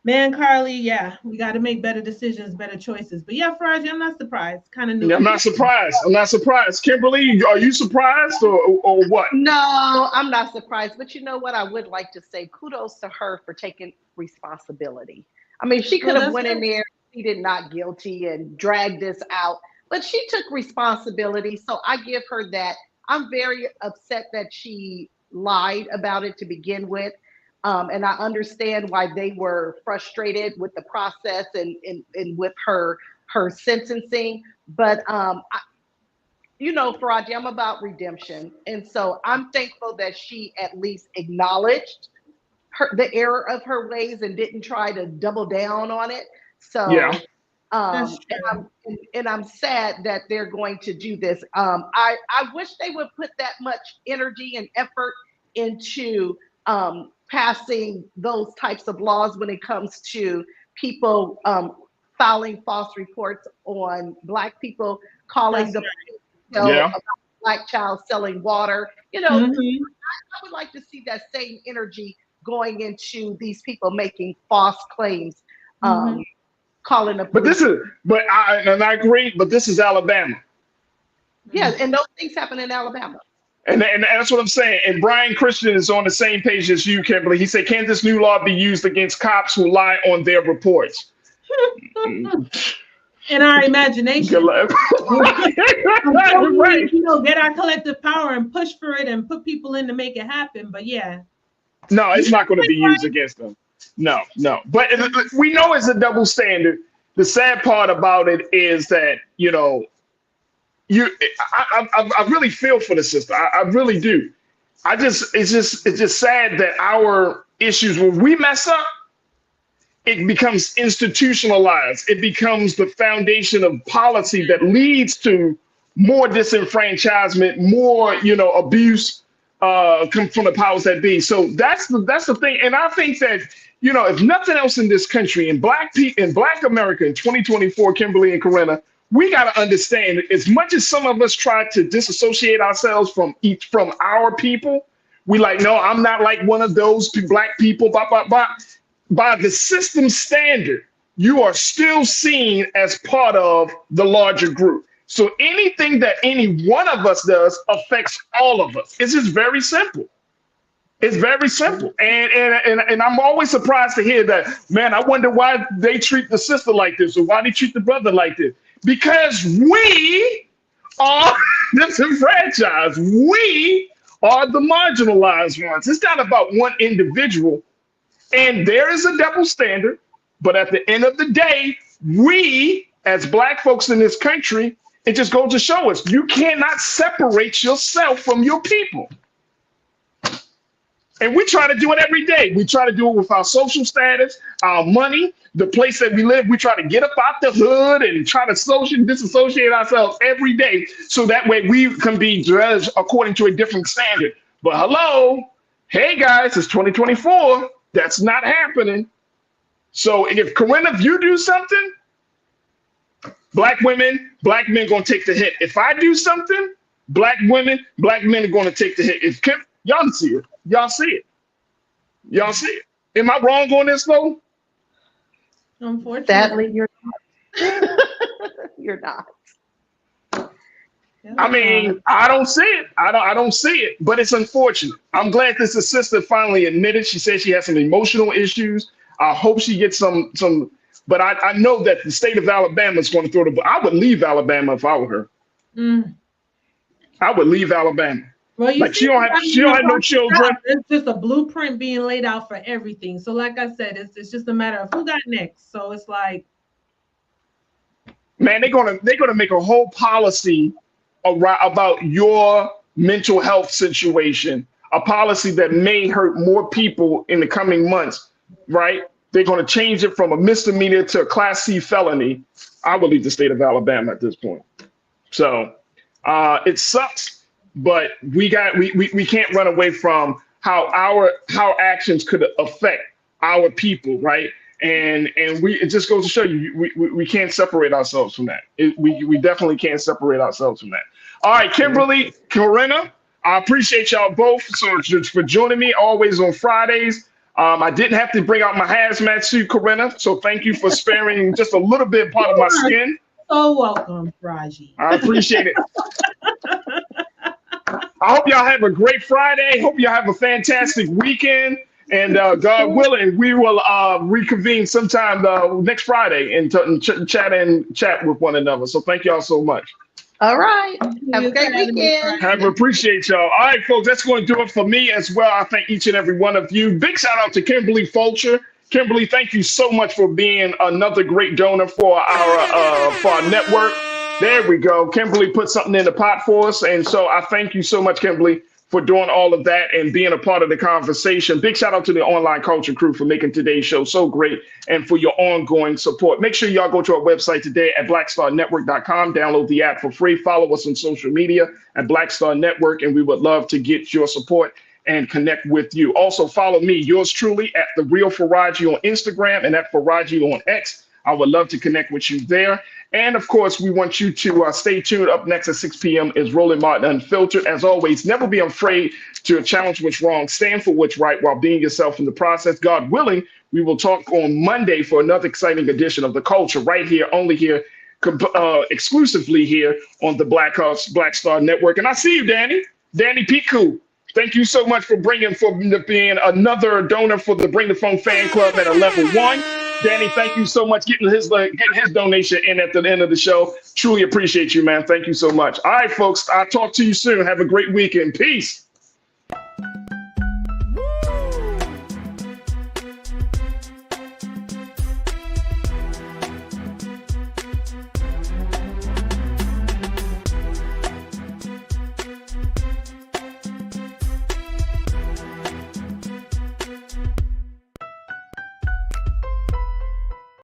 man, Carly, yeah, we got to make better decisions, better choices. But yeah, Farajii, I'm not surprised. Kind of new. Yeah, I'm not surprised. Kimberly, are you surprised or what? No, I'm not surprised. But you know what? I would like to say kudos to her for taking responsibility. I mean, she could have went in there, pleaded not guilty and dragged this out, but she took responsibility. So I give her that. I'm very upset that she lied about it to begin with. And I understand why they were frustrated with the process and with her sentencing. But you know, Farajii, I'm about redemption. And so I'm thankful that she at least acknowledged the error of her ways and didn't try to double down on it. So, and I'm sad that they're going to do this. I wish they would put that much energy and effort into passing those types of laws when it comes to people filing false reports on Black people, calling the about Black child selling water. You know, I would like to see that same energy going into these people making false claims, calling the police. But I agree, but this is Alabama. Yeah, and those things happen in Alabama. And that's what I'm saying. And Brian Christian is on the same page as you, Kimberly. He said, can this new law be used against cops who lie on their reports? In our imagination. Right. You know, get our collective power and push for it and put people in to make it happen. But yeah. No, it's not going to be used against them. No. But we know it's a double standard. The sad part about it is that, you know, I really feel for the sister. I really do. It's just sad that our issues, when we mess up, it becomes institutionalized. It becomes the foundation of policy that leads to more disenfranchisement, more, you know, abuse come from the powers that be. So that's the thing. And I think that, you know, if nothing else in this country, in Black America in 2024, Kimberly and Corinna, we got to understand, as much as some of us try to disassociate ourselves from our people, we like, no, I'm not like one of those Black people, blah, blah, blah. By the system standard, you are still seen as part of the larger group. So anything that any one of us does affects all of us. It's just very simple. It's very simple. And I'm always surprised to hear that, man, I wonder why they treat the sister like this or why they treat the brother like this. Because we are disenfranchised. We are the marginalized ones. It's not about one individual. And there is a double standard, but at the end of the day, we as Black folks in this country, it just goes to show us you cannot separate yourself from your people. And we try to do it every day. We try to do it with our social status, our money, the place that we live. We try to get up out the hood and try to disassociate ourselves every day so that way we can be judged according to a different standard. But hello, hey guys, it's 2024. That's not happening. So if Corinna, if you do something, Black women, Black men going to take the hit. If I do something, Black women, Black men are going to take the hit. If y'all see it, y'all see it, y'all see it. Am I wrong on this though? Unfortunately, sadly, you're not. You're not. I mean, I don't see it. I don't see it, but it's unfortunate. I'm glad this sister finally admitted. She said she has some emotional issues. I hope she gets some, but I know that the state of Alabama is going to throw the, I would leave Alabama if I were her. I would leave Alabama. Well, like she don't have no children. It's just a blueprint being laid out for everything. So like I said, it's just a matter of who got next. So it's like, man, they're gonna make a whole policy about your mental health situation, a policy that may hurt more people in the coming months, right? They're going to change it from a misdemeanor to a Class C felony. I would leave the state of Alabama at this point. So it sucks, but we can't run away from how our actions could affect our people, right? And it just goes to show you we can't separate ourselves from that. We definitely can't separate ourselves from that. All right, Kimberly, Corinna, I appreciate y'all both for joining me always on Fridays. I didn't have to bring out my hazmat suit, Corinna, so thank you for sparing just a little bit part of my skin. So welcome, Farajii. I appreciate it. I hope y'all have a great Friday. Hope y'all have a fantastic weekend. And God willing, we will reconvene sometime next Friday and chat with one another. So thank y'all so much. All right. Have a great weekend. Appreciate y'all. All right, folks, that's going to do it for me as well. I thank each and every one of you. Big shout out to Kimberly Fulcher. Kimberly, thank you so much for being another great donor for our network. There we go. Kimberly put something in the pot for us. And so I thank you so much, Kimberly, for doing all of that and being a part of the conversation. Big shout out to the Online Culture crew for making today's show so great and for your ongoing support. Make sure y'all go to our website today at blackstarnetwork.com. Download the app for free. Follow us on social media at Black Star Network, and we would love to get your support and connect with you. Also, follow me, yours truly, at The Real Farajii on Instagram and at Farajii on X. I would love to connect with you there. And of course, we want you to stay tuned. Up next at 6 p.m. is Roland Martin Unfiltered. As always, never be afraid to challenge what's wrong, stand for what's right while being yourself in the process. God willing, we will talk on Monday for another exciting edition of The Culture right here, only here, exclusively here on the Black Star Network. And I see you, Danny Piku. Thank you so much for being another donor for the Bring the Phone fan club at a level 1. Danny, thank you so much getting his donation in at the end of the show. Truly appreciate you, man. Thank you so much. All right, folks, I'll talk to you soon. Have a great weekend. Peace.